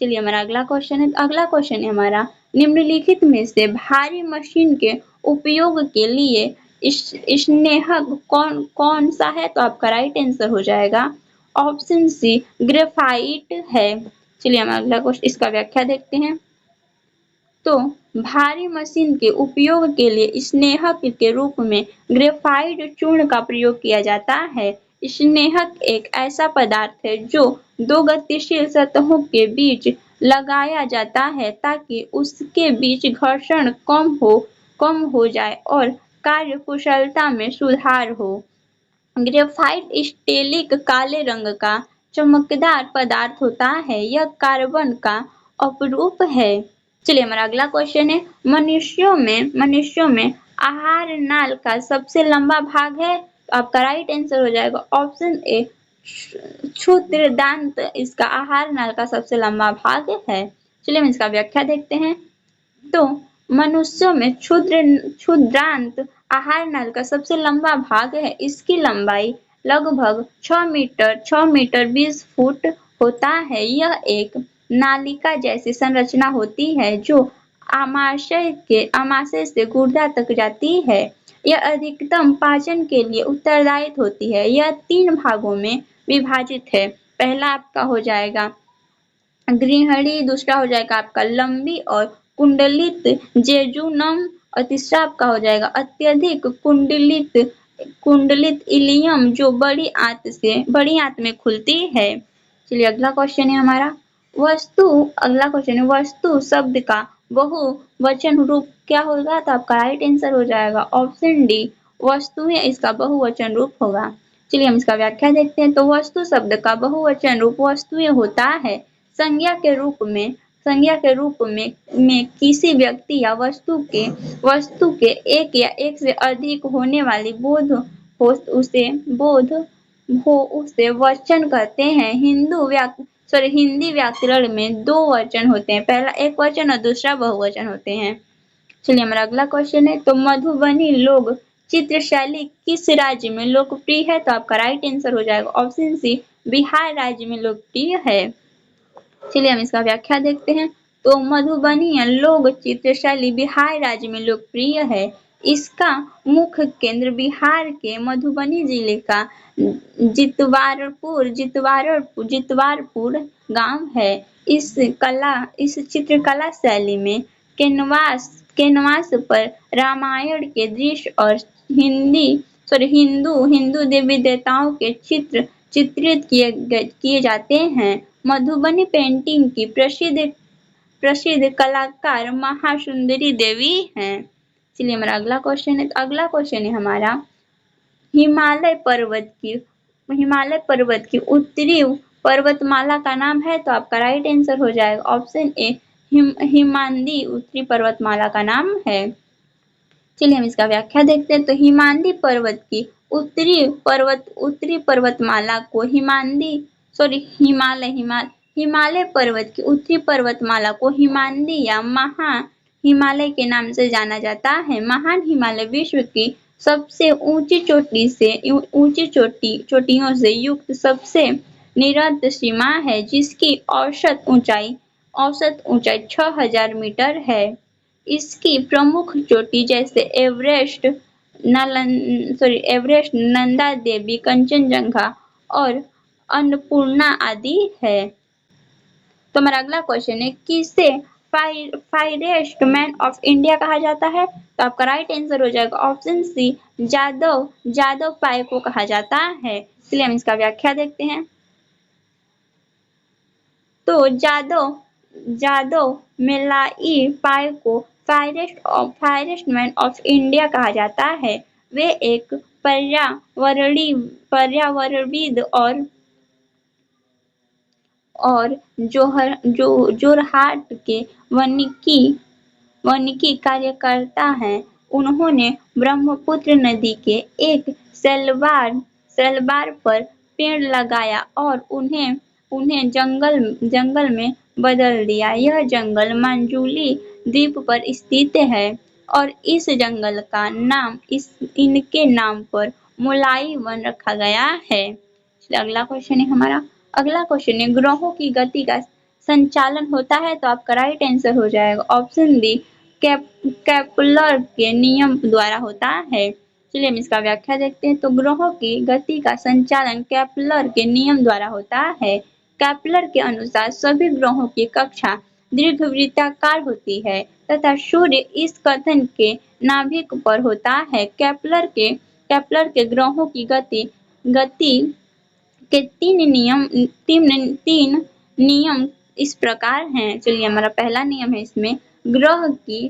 चलिए हमारा अगला क्वेश्चन है। अगला क्वेश्चन है हमारा, निम्नलिखित में से भारी मशीन के उपयोग के लिए स्नेहक कौन सा है? तो आपका राइट आंसर हो जाएगा ऑप्शन सी, ग्रेफाइट है। चलिए हम अगला क्वेश्चन इसका व्याख्या देखते हैं। तो भारी मशीन के उपयोग के लिए स्नेहक के रूप में ग्रेफाइट चूर्ण का प्रयोग किया जाता है। स्नेहक एक ऐसा पदार्थ है जो दो गतिशील सतहों के बीच लगाया जाता है, ताकि उसके बीच घर्षण कम हो जाए और कार्यकुशलता में सुधार हो। ग्रेफाइट स्टेलिक काले रंग का चमकदार पदार्थ होता है। यह कार्बन का अपरूप है। चलिए हमारा अगला क्वेश्चन है, मनुष्यों में आहार नाल का सबसे लंबा भाग है? तो आपका राइट आंसर हो जाएगा ऑप्शन ए, क्षुद्रांत इसका आहार नाल का सबसे लंबा भाग है। चलिए हम इसका व्याख्या देखते हैं। तो मनुष्यों में क्षुद्रांत आहार नाल का सबसे लंबा भाग है। इसकी लंबाई लगभग 6 मीटर 20 फुट होता है। यह एक नालिका जैसी संरचना होती है, जो आमाशय से गुर्दा तक जाती है। यह अधिकतम पाचन के लिए उत्तरदायी होती है। यह 3 भागों में विभाजित है। पहला आपका हो जाएगा गृहिणी, दूसरा हो जाएगा आपका लंबी और कुंडलित जेजुनम, और तीसरा आपका हो जाएगा अत्यधिक कुंडलित इलियम, जो बड़ी आंत में खुलती है। चलिए अगला क्वेश्चन है हमारा, अगला क्वेश्चन है, वस्तु शब्द का बहुवचन रूप क्या होगा? तो आपका राइट आंसर हो जाएगा ऑप्शन डी, वस्तुएं इसका बहुवचन रूप होगा। चलिए हम इसका व्याख्या देखते हैं। तो वस्तु शब्द का बहुवचन रूप वस्तुएं होता है। संज्ञा के रूप में किसी व्यक्ति या वस्तु के एक या एक से अधिक होने वाली उसे वचन कहते हैं। हिंदी व्याकरण में 2 वचन होते हैं। पहला एक वचन और दूसरा बहुवचन होते हैं। चलिए हमारा अगला क्वेश्चन है, तो मधुबनी लोक चित्र शैली किस राज्य में लोकप्रिय है? तो आपका राइट आंसर हो जाएगा ऑप्शन सी, बिहार राज्य में लोकप्रिय है। चलिए हम इसका व्याख्या देखते हैं। तो मधुबनी लोक चित्र शैली बिहार राज्य में लोकप्रिय है। इसका मुख्य केंद्र बिहार के मधुबनी जिले का जितवारपुर गांव है। इस चित्रकला शैली में कैनवास पर रामायण के दृश्य और हिंदू देवी देवताओं के चित्र चित्रित किए जाते हैं। मधुबनी पेंटिंग की प्रसिद्ध कलाकार महासुंदरी देवी हैं। चलिए हमारा अगला क्वेश्चन है। तो अगला क्वेश्चन है हमारा, हिमालय पर्वत की उत्तरी पर्वतमाला का नाम है? तो आपका राइट आंसर हो जाएगा ऑप्शन ए, हिमांदी उत्तरी पर्वतमाला का नाम है। चलिए हम इसका व्याख्या देखते हैं। तो हिमांदी पर्वत की उत्तरी पर्वतमाला को हिमालय पर्वत की उत्तरी पर्वतमाला को हिमांदी या हिमालय के नाम से जाना जाता है। महान हिमालय विश्व की सबसे ऊंची चोटियों से युक्त सबसे निरंत सीमा है, जिसकी औसत ऊंचाई 6000 मीटर है। इसकी प्रमुख चोटी जैसे एवरेस्ट, नंदा देवी, कंचनजंगा और अन्नपूर्णा आदि है। तो हमारा अगला क्वेश्चन है, किसे फायरेस्ट मैन ऑफ इंडिया कहा जाता है? तो आपका राइट आंसर हो जाएगा ऑप्शन सी, जादव पाई को कहा जाता है। चलिए हम इसका व्याख्या देखते हैं। तो जादव मेलाई पाई को फायरेस्ट मैन ऑफ इंडिया कहा जाता है। वे एक पर्यावरणविद और जोरहाट के वानिकी कार्यकर्ता हैं। उन्होंने ब्रह्मपुत्र नदी के एक सैलबार पर पेड़ लगाया और उन्हें जंगल में बदल दिया। यह जंगल माजुली द्वीप पर स्थित है और इस जंगल का नाम इनके नाम पर मोलाई वन रखा गया है। अगला क्वेश्चन है हमारा। अगला क्वेश्चन है, ग्रहों की गति का संचालन होता है? तो आपका राइट आंसर हो जाएगा ऑप्शन डी, केपलर के नियम द्वारा होता है। चलिए हम इसका व्याख्या देखते हैं। तो ग्रहों की गति का संचालन केपलर के नियम द्वारा होता है। केपलर के अनुसार सभी ग्रहों की कक्षा दीर्घवृत्ताकार होती है तथा सूर्य इस कथन के नाभिक पर होता है। केपलर के ग्रहों की गति के तीन नियम इस प्रकार हैं। चलिए हमारा पहला नियम है इसमें, ग्रह की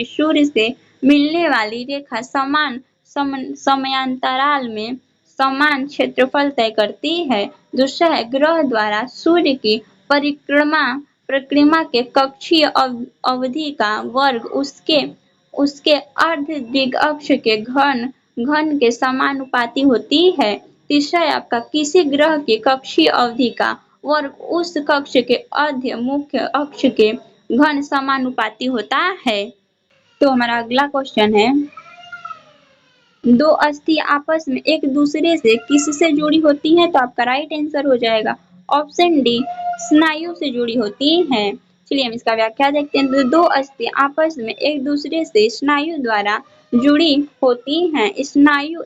सूर्य से मिलने वाली रेखा समान समयांतराल में समान क्षेत्रफल तय करती है। दूसरा है, ग्रह द्वारा सूर्य की परिक्रमा के कक्षीय अवधि का वर्ग उसके अर्ध दिग्अक्ष के घन के समानुपाती होती है। तीसरा है आपका, किसी ग्रह की कक्षीय अवधि का वर्ग उस कक्ष के अर्ध मुख्य अक्ष के घन समानुपाती होता है। तो हमारा अगला क्वेश्चन है, दो अस्थि आपस में एक दूसरे से किससे जुड़ी होती हैं? तो आपका राइट आंसर हो जाएगा ऑप्शन डी, स्नायु से जुड़ी होती हैं। चलिए हम इसका व्याख्या देखते हैं। तो दो अस्थि आपस में एक दूसरे से स्नायु द्वारा जुड़ी होती हैं। स्नायु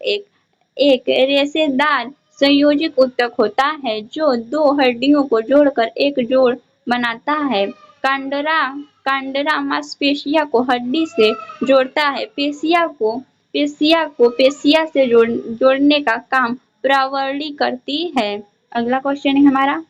एक रेशेदार संयोजित ऊतक होता है जो दो हड्डियों को जोड़कर एक जोड़ बनाता है। कांडरा मांसपेशिया को हड्डी से जोड़ता है। पेशिया से जोड़ने का काम प्रावड़ी करती है। अगला क्वेश्चन है हमारा।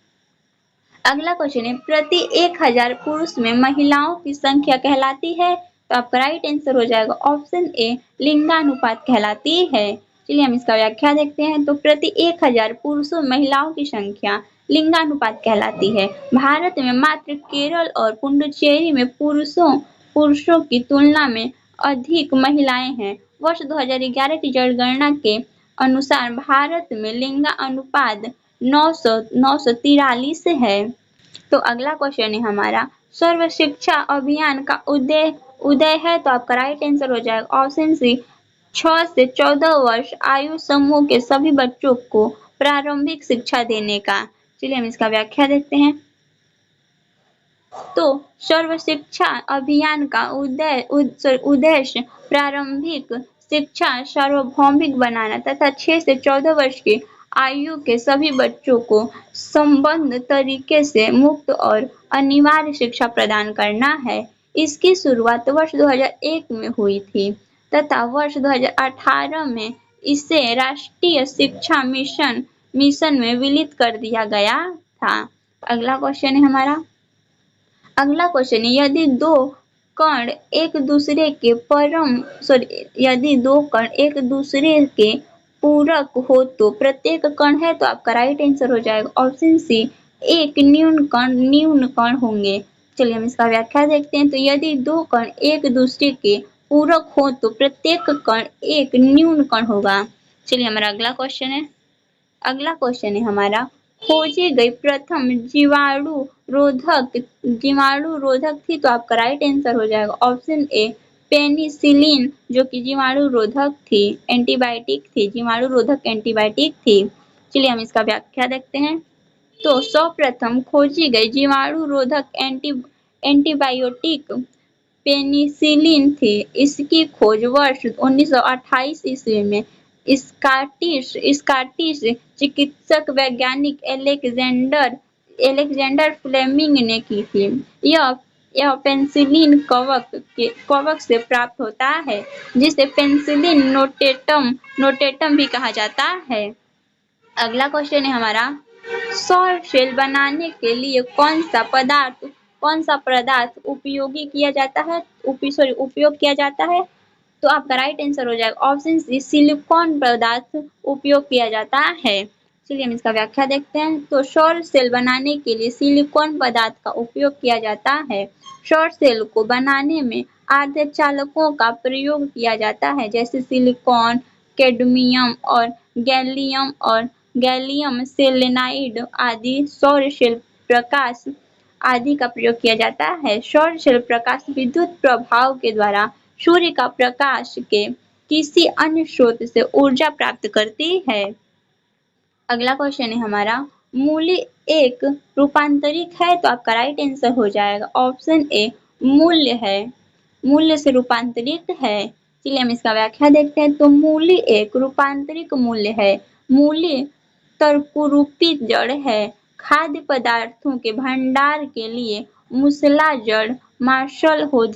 अगला क्वेश्चन है, प्रति 1000 पुरुष में महिलाओं की संख्या कहलाती है? तो आपका राइट आंसर हो जाएगा ऑप्शन ए, लिंगानुपात कहलाती है। चलिए हम इसका व्याख्या देखते हैं। तो प्रति 1000 पुरुषों में महिलाओं की संख्या लिंगानुपात कहलाती है। भारत में मात्र केरल और पुडुचेरी में पुरुषों की तुलना में अधिक महिलाएं हैं। वर्ष 2011 की जनगणना के अनुसार भारत में लिंगानुपात 943 है। तो अगला क्वेश्चन है हमारा, सर्व शिक्षा अभियान का उदय है? तो आपका राइट आंसर हो जाएगा ऑप्शन सी, 6 से 14 वर्ष आयु समूह के सभी बच्चों को प्रारंभिक शिक्षा देने का। चलिए हम इसका व्याख्या देखते हैं। तो सर्व शिक्षा अभियान का उद्देश्य प्रारंभिक शिक्षा सार्वभौमिक बनाना तथा 6 से 14 वर्ष की आयु के सभी बच्चों को संबद्ध तरीके से मुफ्त और अनिवार्य शिक्षा प्रदान करना है। इसकी शुरुआत वर्ष 2001 में हुई थी तथा वर्ष 2018 में इसे राष्ट्रीय शिक्षा मिशन में विलीन कर दिया गया था। अगला क्वेश्चन है हमारा। अगला क्वेश्चन है, यदि दो कण एक दूसरे के पूरक हो तो प्रत्येक कण है? तो आपका राइट आंसर हो जाएगा ऑप्शन सी, एक न्यून कण होंगे। चलिए हम इसका व्याख्या देखते हैं। तो यदि दो कण एक दूसरे के पूरक हो तो प्रत्येक कण एक न्यून कण होगा। चलिए हमारा अगला क्वेश्चन है। अगला क्वेश्चन है हमारा, खोजी गई प्रथम जीवाणु रोधक थी, तो आपका राइट आंसर हो जाएगा ऑप्शन ए पेनिसिलिन, जो कि जीवाणु रोधक थी, एंटीबायोटिक थी, जीवाणु रोधक एंटीबायोटिक थी। चलिए हम इसका व्याख्या देखते हैं। तो सर्वप्रथम खोजी गई जीवाणु रोधक एंटीबायोटिक पेनिसिलिन थी। इसकी खोज वर्ष 1928 ईस्वी में स्कॉटिश चिकित्सक वैज्ञानिक एलेक्जेंडर फ्लेमिंग ने की थी। यह पेनिसिलिन कवक से प्राप्त होता है, जिसे पेनिसिलिन नोटेटम भी कहा जाता है। अगला क्वेश्चन है हमारा, सौर सेल बनाने के लिए कौन सा पदार्थ उपयोग किया जाता है? तो आपका राइट आंसर हो जाएगा ऑप्शन सी सिलिकॉन पदार्थ उपयोग किया जाता है। चलिए हम इसका व्याख्या देखते हैं। तो सौर सेल बनाने के लिए सिलिकॉन पदार्थ का उपयोग किया जाता है। सौर सेल को बनाने में अर्धचालकों का प्रयोग किया जाता है, जैसे सिलिकॉन, कैडमियम और गैलियम सेलेनाइड आदि। सौर सेल प्रकाश आदि का प्रयोग किया जाता है। सौर सेल प्रकाश विद्युत प्रभाव के द्वारा सूर्य का प्रकाश के किसी अन्य स्रोत से ऊर्जा प्राप्त करती है। अगला क्वेश्चन है हमारा, मूल्य एक रूपांतरित है, तो आपका राइट आंसर हो जाएगा ऑप्शन ए मूल्य है, मूल्य से रूपांतरित है। चलिए हम इसका व्याख्या देखते हैं। तो मूल्य एक रूपांतरित मूल्य है। मूल्य तर्करूपी जड़ है। खाद्य पदार्थों के भंडार के लिए मूसला जड़ मार्शल हो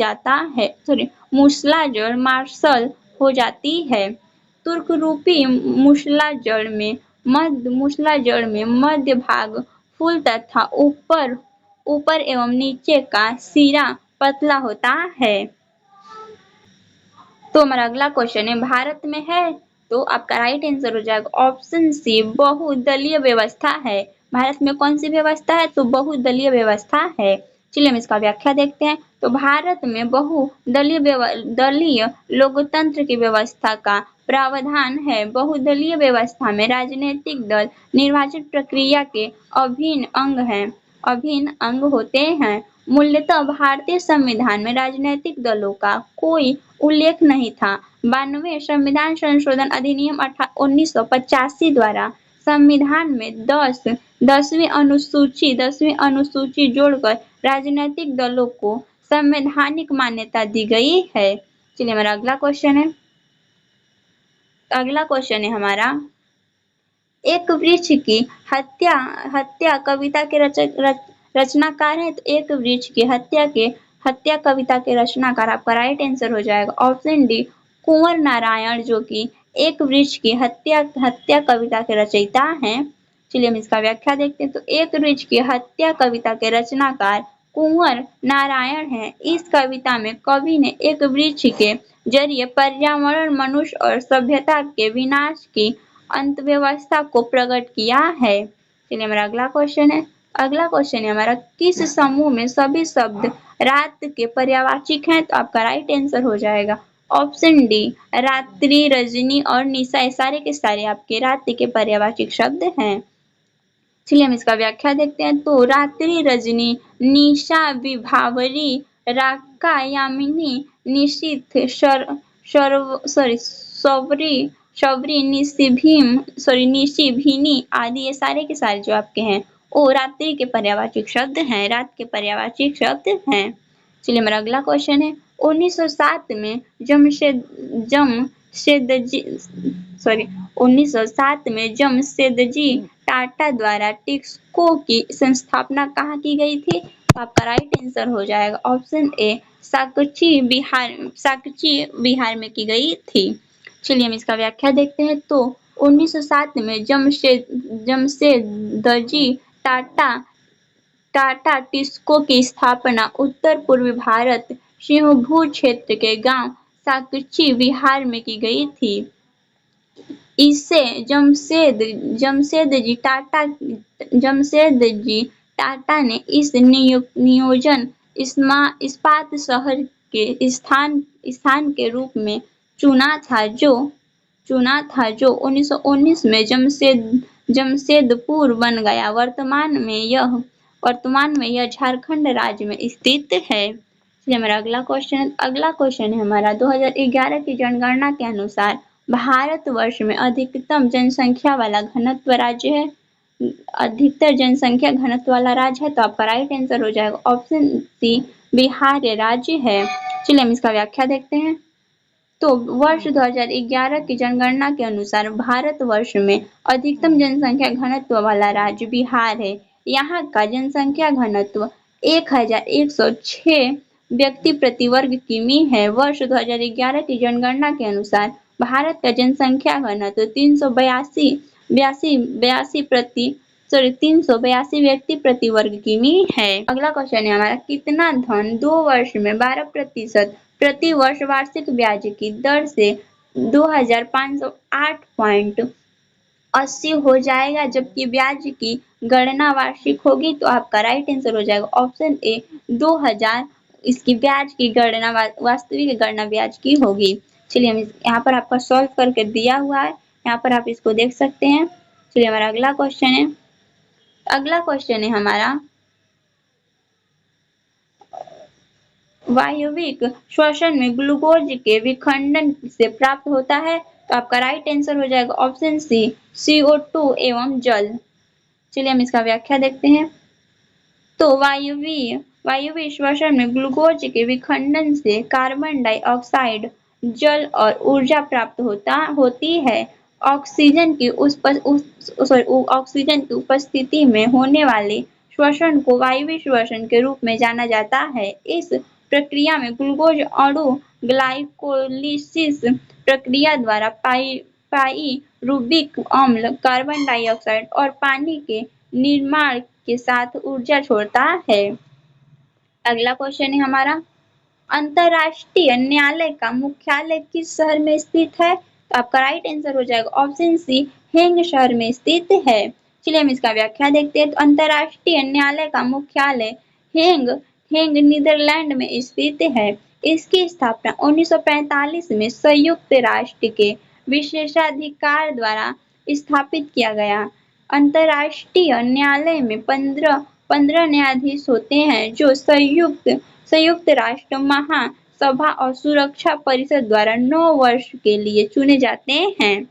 जाती है। तुर्करूपी मूसला जड़ में मध्य भाग फूल तथा ऊपर एवं नीचे का सिरा पतला होता है। तो हमारा अगला क्वेश्चन है, भारत में है, तो आपका राइट आंसर हो जाएगा ऑप्शन सी बहुदलीय व्यवस्था है। भारत में कौन सी व्यवस्था है? तो बहुदलीय व्यवस्था है। चलिए हम इसका व्याख्या देखते हैं। तो भारत में बहुदलीय लोकतंत्र की व्यवस्था का प्रावधान है। बहुदलीय व्यवस्था में राजनीतिक दल निर्वाचन प्रक्रिया के अभिन्न अंग होते हैं। मूलतः भारतीय संविधान में राजनीतिक दलों का कोई उल्लेख नहीं था। 92वें संविधान संशोधन अधिनियम 1985 द्वारा संविधान में 10वीं अनुसूची जोड़कर राजनीतिक दलों को संवैधानिक मान्यता दी गई है। चलिए हमारा अगला क्वेश्चन है हमारा, एक वृक्ष की हत्या कविता के रचनाकार है। तो एक वृक्ष की हत्या कविता के रचनाकार आपका राइट आंसर हो जाएगा ऑप्शन डी कुंवर नारायण, जो कि एक वृक्ष की हत्या कविता के रचयिता हैं। चलिए हम इसका व्याख्या देखते हैं। तो एक वृक्ष की हत्या कविता के रचनाकार कुंवर नारायण है। इस कविता में कवि ने एक वृक्ष के जरिए पर्यावरण, मनुष्य और सभ्यता के विनाश की अंतव्यवस्था को प्रकट किया है। चलिए हमारा अगला क्वेश्चन है हमारा, किस समूह में सभी शब्द रात के पर्यायवाची हैं? तो आपका राइट आंसर हो जाएगा ऑप्शन डी रात्रि, रजनी और निशा। ये सारे के सारे आपके रात्रि के पर्यायवाची शब्द हैं। चलिए हम इसका व्याख्या देखते हैं। तो रात्रि, रजनी, निशा, विभावरी, राका, यामिनी, निशीथ, शबरी, निशिभिनी आदि। ये सारे के सारे जो आपके हैं वो रात्रि के पर्यायवाची शब्द हैं, रात के पर्यायवाची शब्द हैं। चलिए हमारा अगला क्वेश्चन है, 1907 में जमशेदजी टाटा द्वारा टिस्को की स्थापना कहाँ की गई थी? तो आपका राइट आंसर हो जाएगा ऑप्शन ए साकची बिहार में की गई थी। चलिए हम इसका व्याख्या देखते हैं। तो 1907 में जमशेदजी टाटा टिस्को की स्थापना उत्तर पूर्वी भारत सिंहभूम क्षेत्र के गांव साकची बिहार में की गई थी। इसे जमशेदजी टाटा ने इस नियोजन इस्पात शहर के स्थान के रूप में चुना था जो 1919 में जमशेदपुर बन गया। वर्तमान में यह झारखंड राज्य में स्थित है। चलिए हमारा अगला क्वेश्चन है हमारा 2011 की जनगणना के अनुसार भारतवर्ष में अधिकतम जनसंख्या वाला घनत्व राज्य है। अधिकतर जनसंख्या घनत्व वाला राज्य है तो आपका राइट आंसर हो जाएगा ऑप्शन सी बिहार राज्य है। चलिए हम इसका व्याख्या देखते हैं। तो वर्ष 2011 की जनगणना के अनुसार भारतवर्ष में अधिकतम जनसंख्या घनत्व वाला राज्य बिहार है। यहाँ का जनसंख्या घनत्व 1106 व्यक्ति प्रति वर्ग किमी है। वर्ष 2011 की जनगणना के अनुसार भारत का जनसंख्या घनत्व 382 व्यक्ति प्रति वर्ग किमी है। अगला क्वेश्चन है हमारा कितना धन 2 वर्ष में 12% प्रति वर्ष वार्षिक ब्याज की दर से 2508.80 हो जाएगा, जबकि ब्याज की गणना वार्षिक होगी तो आपका राइट आंसर हो जाएगा ऑप्शन ए 2000। इसकी ब्याज की गणना वास्तविक गणना ब्याज की होगी। चलिए हम यहाँ पर आपका सॉल्व करके दिया हुआ है, यहाँ पर आप इसको देख सकते हैं। चलिए हमारा अगला क्वेश्चन है हमारा वायविक श्वसन में ग्लूकोज के विखंडन से प्राप्त होता है तो आपका राइट आंसर हो जाएगा ऑप्शन सी CO2 एवं जल। चलिए हम इसका व्याख्या देखते हैं। तो वायवीय श्वसन में ग्लूकोज के विखंडन से कार्बन डाइऑक्साइड जल और ऊर्जा प्राप्त होती है। ऑक्सीजन की उपस्थिति में होने वाले श्वसन को वायवीय श्वसन के रूप में जाना जाता है। इस प्रक्रिया में ग्लूकोज अणु ग्लाइकोलिसिस प्रक्रिया द्वारा पाइरुविक अम्ल, कार्बन डाइऑक्साइड और पानी के निर्माण के साथ ऊर्जा छोड़ता है। अगला क्वेश्चन है हमारा अंतरराष्ट्रीय न्यायालय का मुख्यालय किस शहर में स्थित है तो आपका राइट आंसर हो जाएगा ऑप्शन सी हेंग शहर में स्थित है। चलिए हम इसका व्याख्या देखते हैं। तो अंतरराष्ट्रीय न्यायालय का मुख्यालय हेंग नीदरलैंड में स्थित है। इसकी स्थापना 1945 में संयुक्त राष्ट्र के विशेषाधिकार द्वारा स्थापित किया गया। अंतरराष्ट्रीय न्यायालय में 15 न्यायाधीश होते हैं जो संयुक्त राष्ट्र महासभा और सुरक्षा परिषद द्वारा 9 वर्ष के लिए चुने जाते हैं।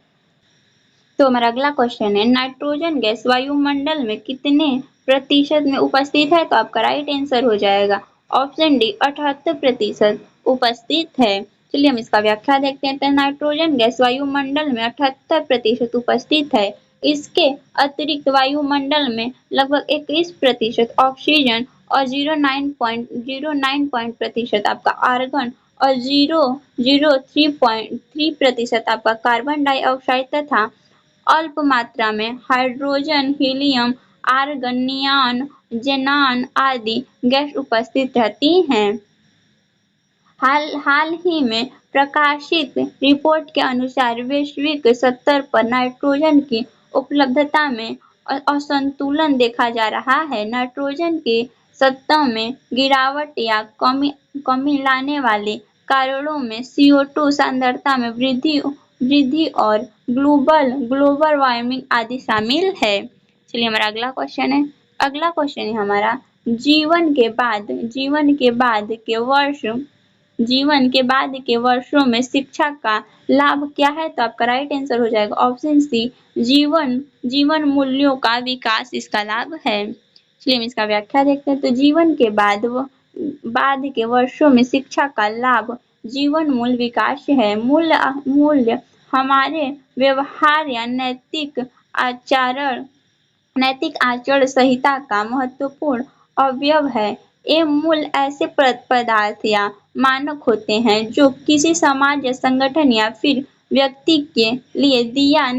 तो हमारा अगला क्वेश्चन है नाइट्रोजन गैस वायुमंडल में कितने प्रतिशत में उपस्थित है तो आपका राइट आंसर हो जाएगा ऑप्शन डी 78% उपस्थित है। चलिए हम इसका व्याख्या देखते हैं। तो नाइट्रोजन गैस वायुमंडल में 78% उपस्थित है। इसके अतिरिक्त वायुमंडल में लगभग 21% ऑक्सीजन और 0.09% आपका आर्गन और 0.03% आपका कार्बन डाइऑक्साइड तथा अल्प मात्रा में hydrogen, helium, argon, neon, xenon आदि गैस उपस्थित रहती हैं। हाल ही में प्रकाशित रिपोर्ट के अनुसार वैश्विक स्तर पर नाइट्रोजन की उपलब्धता में असंतुलन देखा जा रहा है। नाइट्रोजन के सतह में गिरावट या कमी लाने वाले कारणों में CO2 सांद्रता में वृद्धि और ग्लोबल वार्मिंग आदि शामिल है। चलिए हमारा अगला क्वेश्चन है हमारा जीवन के बाद के वर्षों में शिक्षा का लाभ क्या है तो आपका राइट आंसर हो जाएगा ऑप्शन सी जीवन मूल्यों का विकास इसका लाभ है। चलिए हम इसका व्याख्या देखते हैं। तो जीवन के बाद के वर्षों में शिक्षा का लाभ जीवन मूल्य विकास है। मूल्य हमारे व्यवहार या नैतिक आचरण संहिता का महत्वपूर्ण अवयव है। ये मूल्य ऐसे पदार्थ या मानक होते हैं जो किसी समाज या संगठन या फिर व्यक्ति के लिए दिशा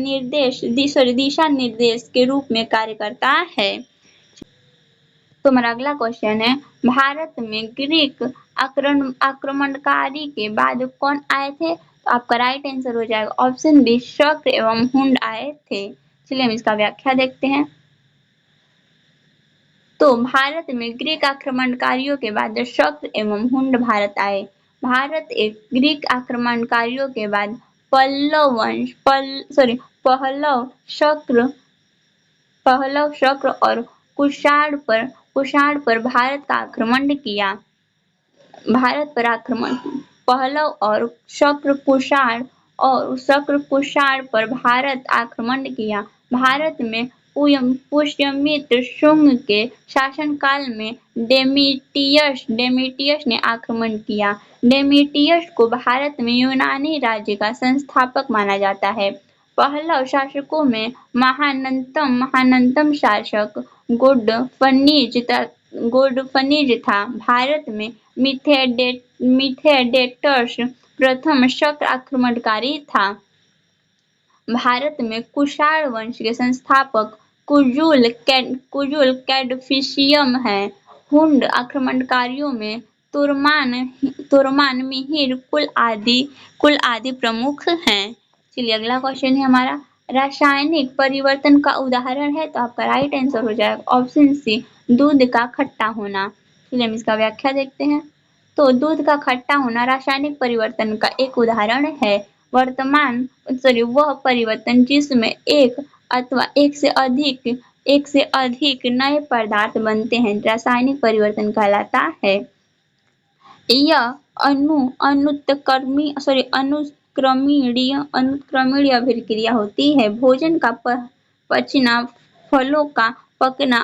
निर्देश के रूप में कार्य करता है। तो हमारा अगला क्वेश्चन है भारत में ग्रीक आक्रमणकारी के बाद कौन आए थे तो आपका राइट आंसर हो जाएगा ऑप्शन बी शक एवं हुंड आए थे। चलिए हम इसका व्याख्या देखते हैं। तो भारत में ग्रीक आक्रमणकारियों के बाद शक एवं हुंड भारत आए। भारत एक ग्रीक आक्रमणकारियों के बाद पल्लव, शक पहलव, शक और कुषाण पर भारत पर आक्रमण पहलव और शक कुषाण पर भारत आक्रमण किया। भारत में पुष्यमित्र शुंग के शासनकाल में डेमीटियस ने आक्रमण किया। डेमीटियस को भारत में यूनानी राज्य का संस्थापक माना जाता है। पहलव शासकों में महानतम शासक गोडफनीज था। भारत में मिथेडेटस प्रथम शक आक्रमणकारी था। भारत में कुषाण वंश के संस्थापक कुजुल कैडफिशियम हैं। हुंड आक्रमणकारियों में तुर्मान मिहिर कुल आदि प्रमुख हैं। चलिए अगला क्वेश्चन है हमारा, रासायनिक परिवर्तन का उदाहरण है, तो आपका राइट आंसर हो जाएगा ऑप्शन सी, दूध का खट्टा होना। चलिए हम इसका व्याख्या देखते हैं। तो दूध का खट्टा होना रासायनिक परिवर्तन का एक उदाहरण है। वह परिवर्तन जिसमें एक अथवा एक से अधिक नए पदार्थ बनते हैं रासायनिक परिवर्तन कहलाता है। यह अनुक्रमणीय अभिक्रिया होती है। भोजन का पचना, फलों का पकना,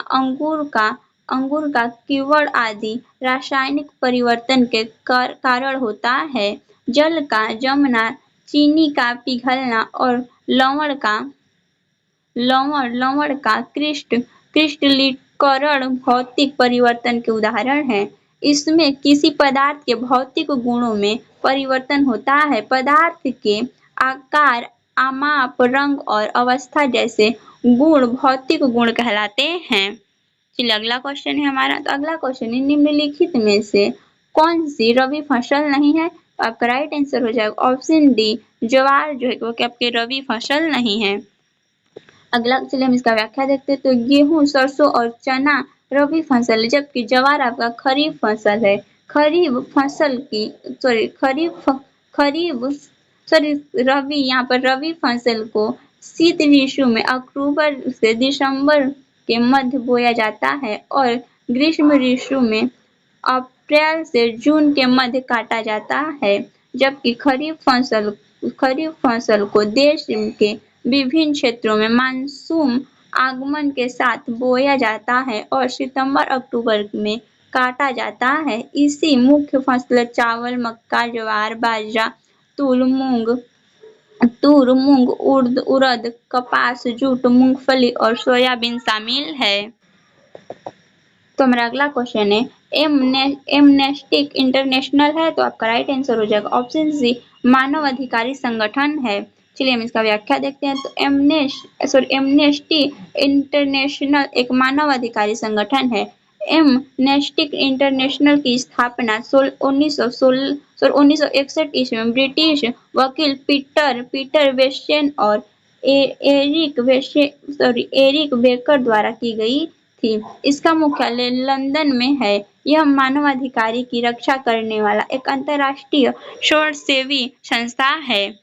अंगूर का कीवड़ आदि रासायनिक परिवर्तन के कारण होता है। जल का जमना, चीनी का पिघलना और लवण का क्रिस्टलीकरण भौतिक परिवर्तन के उदाहरण हैं। इसमें किसी पदार्थ के भौतिक गुणों में परिवर्तन होता है। पदार्थ के आकार, माप, रंग और अवस्था जैसे गुण भौतिक गुण कहलाते हैं। चलिए अगला क्वेश्चन है हमारा। तो अगला क्वेश्चन है, निम्नलिखित में से कौन सी रबी फसल नहीं है? तो आपका राइट आंसर हो जाएगा ऑप्शन डी, ज्वार जो है वो कि आपके रबी फसल नहीं है। अगला चलिए हम इसका व्याख्या देखते हैं। तो गेहूं, सरसों और चना रबी फसल है, जबकि ज्वार आपका खरीफ फसल है। रबी, यहाँ पर रबी फसल को शीत ऋतु में अक्टूबर से दिसंबर के मध्य बोया जाता है और ग्रीष्म ऋतु में अप्रैल से जून के मध्य काटा जाता है। जबकि खरीफ फसल को देश के विभिन्न क्षेत्रों में मानसून आगमन के साथ बोया जाता है और सितंबर अक्टूबर में काटा जाता है। इसी मुख्य फसल चावल, मक्का, ज्वार, बाजरा, तूर, मूंग, उड़द, कपास, जूट, मूंगफली और सोयाबीन शामिल है। तो हमारा अगला क्वेश्चन है, एमनेस्टी इंटरनेशनल है, तो आपका राइट आंसर हो जाएगा ऑप्शन सी, मानव अधिकारी संगठन है। चलिए हम इसका व्याख्या देखते हैं। तो एमनेस्टी इंटरनेशनल एक मानव अधिकारी संगठन है। एमनेस्टी इंटरनेशनल की स्थापना 1961 ईस्वी में ब्रिटिश वकील पीटर वेस्टेन और एरिक बेकर द्वारा की गई थी। इसका मुख्यालय लंदन में है। यह मानवाधिकार की रक्षा करने वाला एक अंतर्राष्ट्रीय स्वयंसेवी संस्था है।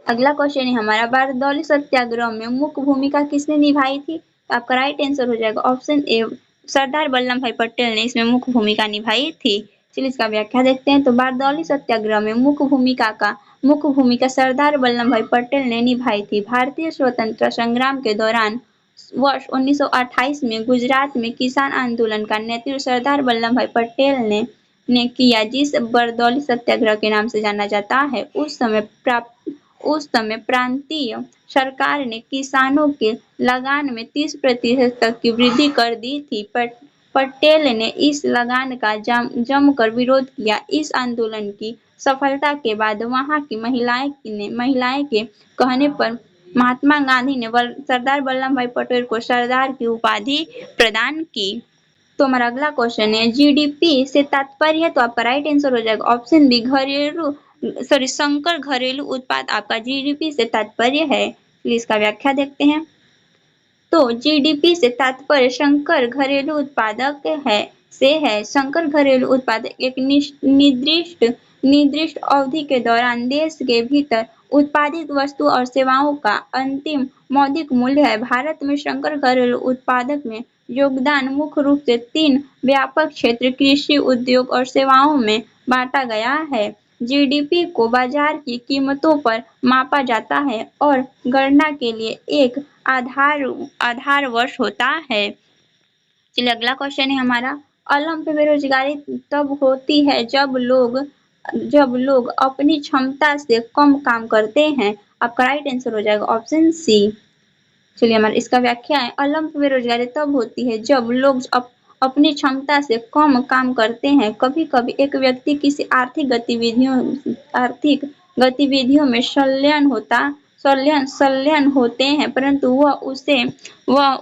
अगला क्वेश्चन है हमारा, बारदौली सत्याग्रह में मुख्य भूमिका किसने निभाई थी? तो आपका राइट आंसर हो जाएगा ऑप्शन ए, सरदार वल्लभ भाई पटेल ने इसमें मुख्य भूमिका निभाई थी। चलिए इसका व्याख्या देखते हैं। तो बारदौली सत्याग्रह में मुख्य भूमिका सरदार वल्लभ भाई पटेल ने निभाई थी। भारतीय स्वतंत्रता संग्राम के दौरान वर्ष 1928 में गुजरात में किसान आंदोलन का नेतृत्व सरदार वल्लभ भाई पटेल ने किया, जिस बारदौली सत्याग्रह के नाम से जाना जाता है। उस समय प्रांतीय सरकार ने किसानों के लगान में 30% तक की वृद्धि कर दी थी। पटेल ने इस लगान का जमकर विरोध किया। इस आंदोलन की सफलता के बाद वहां की महिलाएं के कहने पर महात्मा गांधी ने सरदार वल्लभ भाई पटेल को सरदार की उपाधि प्रदान की। तो हमारा अगला क्वेश्चन है, जीडीपी से तात्पर्य है, तो आपका राइट आंसर हो जाएगा ऑप्शन बी, संकर घरेलू उत्पाद आपका जीडीपी से तात्पर्य है। इसका व्याख्या देखते हैं। तो जीडीपी से तात्पर्य संकर घरेलू उत्पादक है। संकर घरेलू उत्पाद एक निर्दिष्ट अवधि के दौरान देश के भीतर उत्पादित वस्तु और सेवाओं का अंतिम मौद्रिक मूल्य है। भारत में सकल घरेलू उत्पाद में योगदान मुख्य रूप से 3 व्यापक क्षेत्र कृषि, उद्योग और सेवाओं में बांटा गया है। जीडीपी को बाजार की कीमतों पर मापा जाता है और गणना के लिए एक आधार वर्ष होता है। चलिए अगला क्वेश्चन है हमारा, अलम पे बेरोजगारी तब होती है जब लोग अपनी क्षमता से कम काम करते हैं। आपका राइट आंसर हो जाएगा ऑप्शन सी। चलिए हमारा इसका व्याख्या है, अलम पे बेरोजगारी तब होती है जब लोग अपनी क्षमता से कम काम करते हैं। कभी कभी एक व्यक्ति किसी आर्थिक गतिविधियों में संलग्न होते हैं, परंतु वह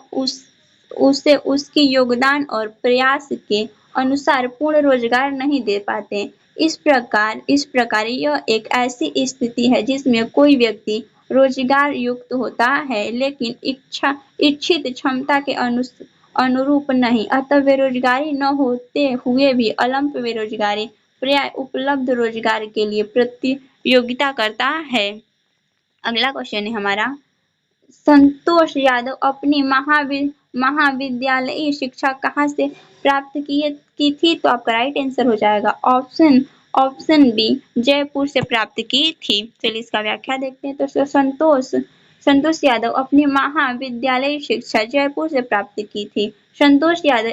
उसे उसकी योगदान और प्रयास के अनुसार पूर्ण रोजगार नहीं दे पाते। इस प्रकार यह एक ऐसी स्थिति है जिसमें कोई व्यक्ति रोजगार युक्त होता है लेकिन इच्छित क्षमता के अनुरूप नहीं। अतः बेरोजगारी न होते हुए भी अलम बेरोजगारी प्राय उपलब्ध रोजगार के लिए प्रतियोगिता करता है। अगला क्वेश्चन है हमारा, संतोष यादव अपनी महाविद्यालयी शिक्षा कहाँ से प्राप्त की थी? तो आपका राइट आंसर हो जाएगा ऑप्शन बी, जयपुर से प्राप्त की थी। चलिए इसका व्याख्या देखते हैं। तो संतोष यादव अपनी महाविद्यालयी शिक्षा जयपुर से प्राप्त की थी। संतोष यादव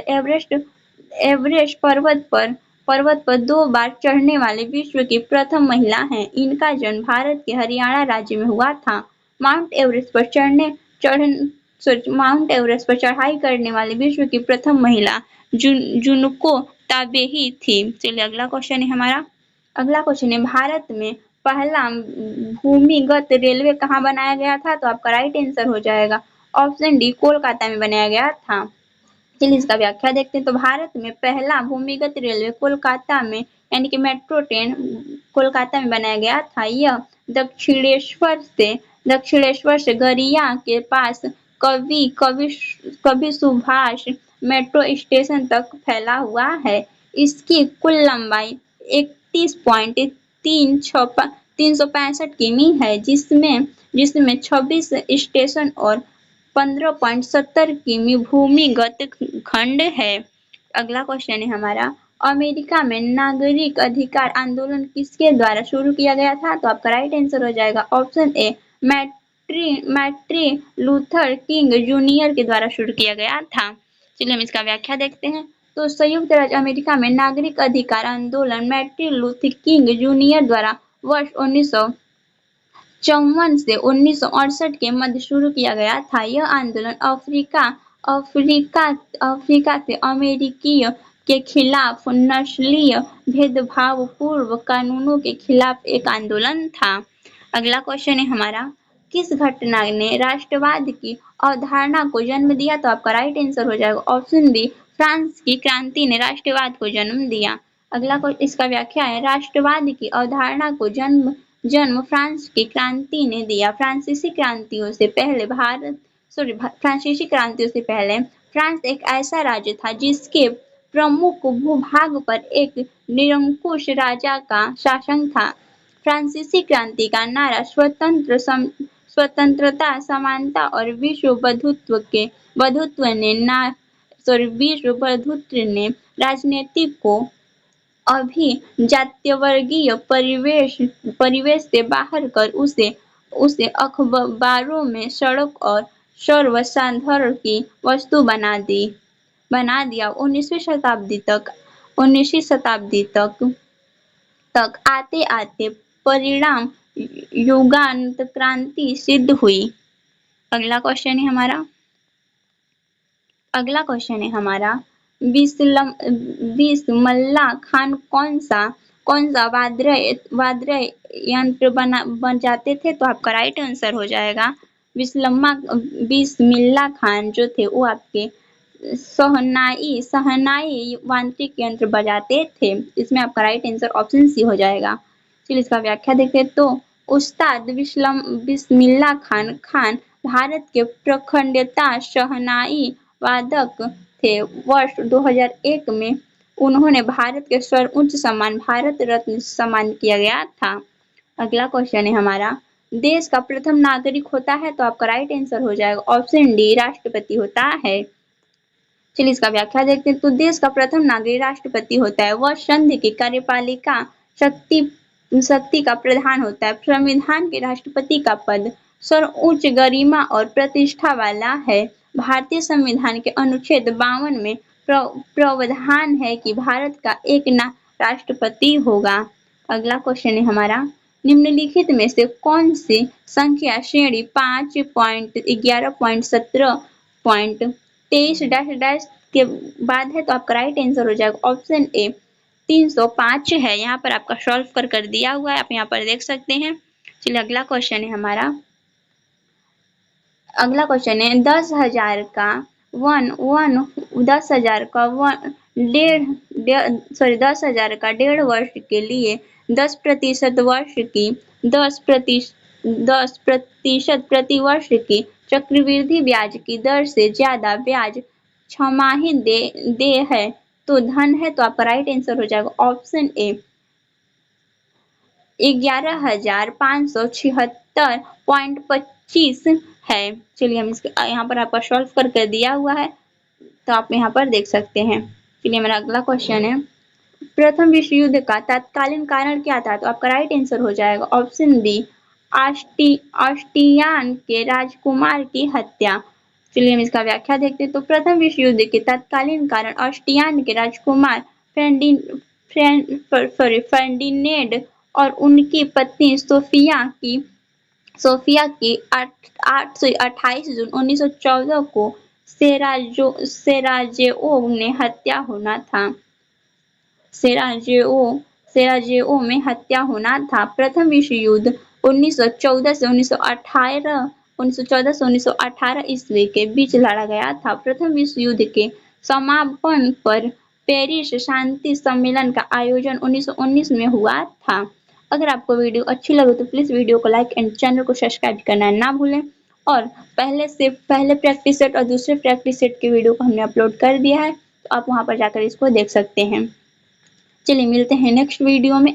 एवरेस्ट पर्वत पर 2 बार चढ़ने वाले विश्व की प्रथम महिला हैं। इनका जन्म भारत के हरियाणा राज्य में हुआ था। माउंट एवरेस्ट पर चढ़ाई करने वाली विश्व की प्रथम महिला जुनको ताबेही थी। चलिए अगला क्वेश्चन है हमारा, अगला क्वेश्चन है, भारत में पहला भूमिगत रेलवे कहाँ बनाया गया था? तो आपका राइट आंसर हो जाएगा ऑप्शन डी, कोलकाता में बनाया गया था। चलिए इसका व्याख्या देखते हैं। तो भारत में पहला भूमिगत रेलवे कोलकाता में यानी कि मेट्रो ट्रेन कोलकाता में बनाया गया था। यह दक्षिणेश्वर से गरिया के पास कवि सुभाष मेट्रो स्टेशन तक फैला हुआ है। इसकी कुल लंबाई 31.365 किमी है, जिसमें 26 स्टेशन और 15.70 किमी भूमिगत खंड है। अगला क्वेश्चन है हमारा, अमेरिका में नागरिक अधिकार आंदोलन किसके द्वारा शुरू किया गया था? तो आपका राइट आंसर हो जाएगा option A, Martin Luther king junior के द्वारा शुरू किया गया था। चलिए हम इसका व्याख्या देखते हैं। तो संयुक्त राज्य अमेरिका में नागरिक अधिकार आंदोलन मार्टिन लूथर किंग जूनियर द्वारा वर्ष 1954 से 1968 के मध्य शुरू किया गया था। यह आंदोलन अफ्रीका से अमेरिकियों के खिलाफ नस्लीय भेदभावपूर्ण कानूनों के खिलाफ एक आंदोलन था। अगला क्वेश्चन है हमारा, किस घटना ने राष्ट्रवाद की अवधारणा को जन्म दिया? तो आपका राइट आंसर हो जाएगा ऑप्शन बी, फ्रांस की क्रांति ने राष्ट्रवाद को जन्म दिया। अगला इसका व्याख्या है, राष्ट्रवाद की अवधारणा को जन्म फ्रांस की क्रांति ने दिया। फ्रांसीसी क्रांतियों से पहले फ्रांस एक ऐसा राज्य था जिसके प्रमुख भूभाग पर एक निरंकुश राजा का शासन था। फ्रांसीसी क्रांति का नारा स्वतंत्रता, समानता और विश्व बंधुत्व ने राजनीति को अभिजात्यवर्गीय परिवेश से बाहर कर उसे अखबारों में सड़क और सर्वसाधारण की वस्तु बना दिया। 19वीं शताब्दी तक आते आते परिणाम युगांत क्रांति सिद्ध हुई। अगला क्वेश्चन है हमारा, बिस्मिल्लाह खान कौन सा वाद्य यंत्र बजाते थे? तो आपका राइट आंसर हो जाएगा बिस्मिल्लाह खान जो थे वो आपके शहनाई वाद्य यंत्र बजाते थे। इसमें आपका राइट आंसर ऑप्शन सी हो जाएगा। चलिए इसका व्याख्या देखते हैं। तो उस्ताद बिस्मिल्लाह खान भारत के प्रखंडता शहनाई वादक थे। वर्ष 2001 में उन्होंने भारत के सर्वोच्च सम्मान भारत रत्न सम्मान किया गया था। अगला क्वेश्चन है हमारा, देश का प्रथम नागरिक होता है? तो आपका राइट आंसर हो जाएगा ऑप्शन डी, राष्ट्रपति होता है। चलिए इसका व्याख्या देखते हैं। तो देश का प्रथम नागरिक राष्ट्रपति होता है। वह संघ की कार्यपालिका शक्ति का प्रधान होता है। संविधान के राष्ट्रपति का पद सर्वोच्च गरिमा और प्रतिष्ठा वाला है। भारतीय संविधान के अनुच्छेद 52 में प्रावधान है कि भारत का एक राष्ट्रपति होगा। अगला क्वेश्चन है हमारा, निम्नलिखित में से कौन सी संख्या श्रेणी 5.11.17.23 के बाद है? तो आपका राइट आंसर हो जाएगा ऑप्शन ए, 305 है। यहाँ पर आपका सॉल्व कर दिया हुआ है, आप यहाँ पर देख सकते हैं। चलिए अगला क्वेश्चन है हमारा, अगला क्वेश्चन है 10,000 का 1,000 वर्ष के लिए 10% प्रति वर्ष की चक्रवृद्धि ब्याज की दर से ज्यादा ब्याज छमाही दे है तो धन है? तो आपका राइट आंसर हो जाएगा ऑप्शन ए, 11,576.25 है। चलिए हम इसके यहाँ पर आपका सॉल्व कर दिया हुआ है, तो आप यहाँ पर देख सकते हैं। चलिए मेरा अगला क्वेश्चन है, प्रथम विश्व युद्ध का तत्कालीन कारण क्या था? तो आपका राइट आंसर हो जाएगा ऑप्शन बी, ऑस्ट्रियान के राजकुमार की हत्या। चलिए हम इसका व्याख्या देखते हैं। तो प्रथम विश्व युद्ध के तत्कालीन कारण ऑस्ट्रियान के राजकुमार फर्डिनेंड और उनकी पत्नी सोफिया की 28 जून 1914 को सेराजेओ में हत्या होना था। प्रथम विश्व युद्ध 1914 से 1918 ईस्वी के बीच लड़ा गया था। प्रथम विश्व युद्ध के समापन पर पेरिस शांति सम्मेलन का आयोजन 1919 में हुआ था। अगर आपको वीडियो अच्छी लगे तो प्लीज वीडियो को लाइक एंड चैनल को सब्सक्राइब करना ना भूलें। और पहले प्रैक्टिस सेट और दूसरे प्रैक्टिस सेट के वीडियो को हमने अपलोड कर दिया है, तो आप वहां पर जाकर इसको देख सकते हैं। चलिए मिलते हैं नेक्स्ट वीडियो में।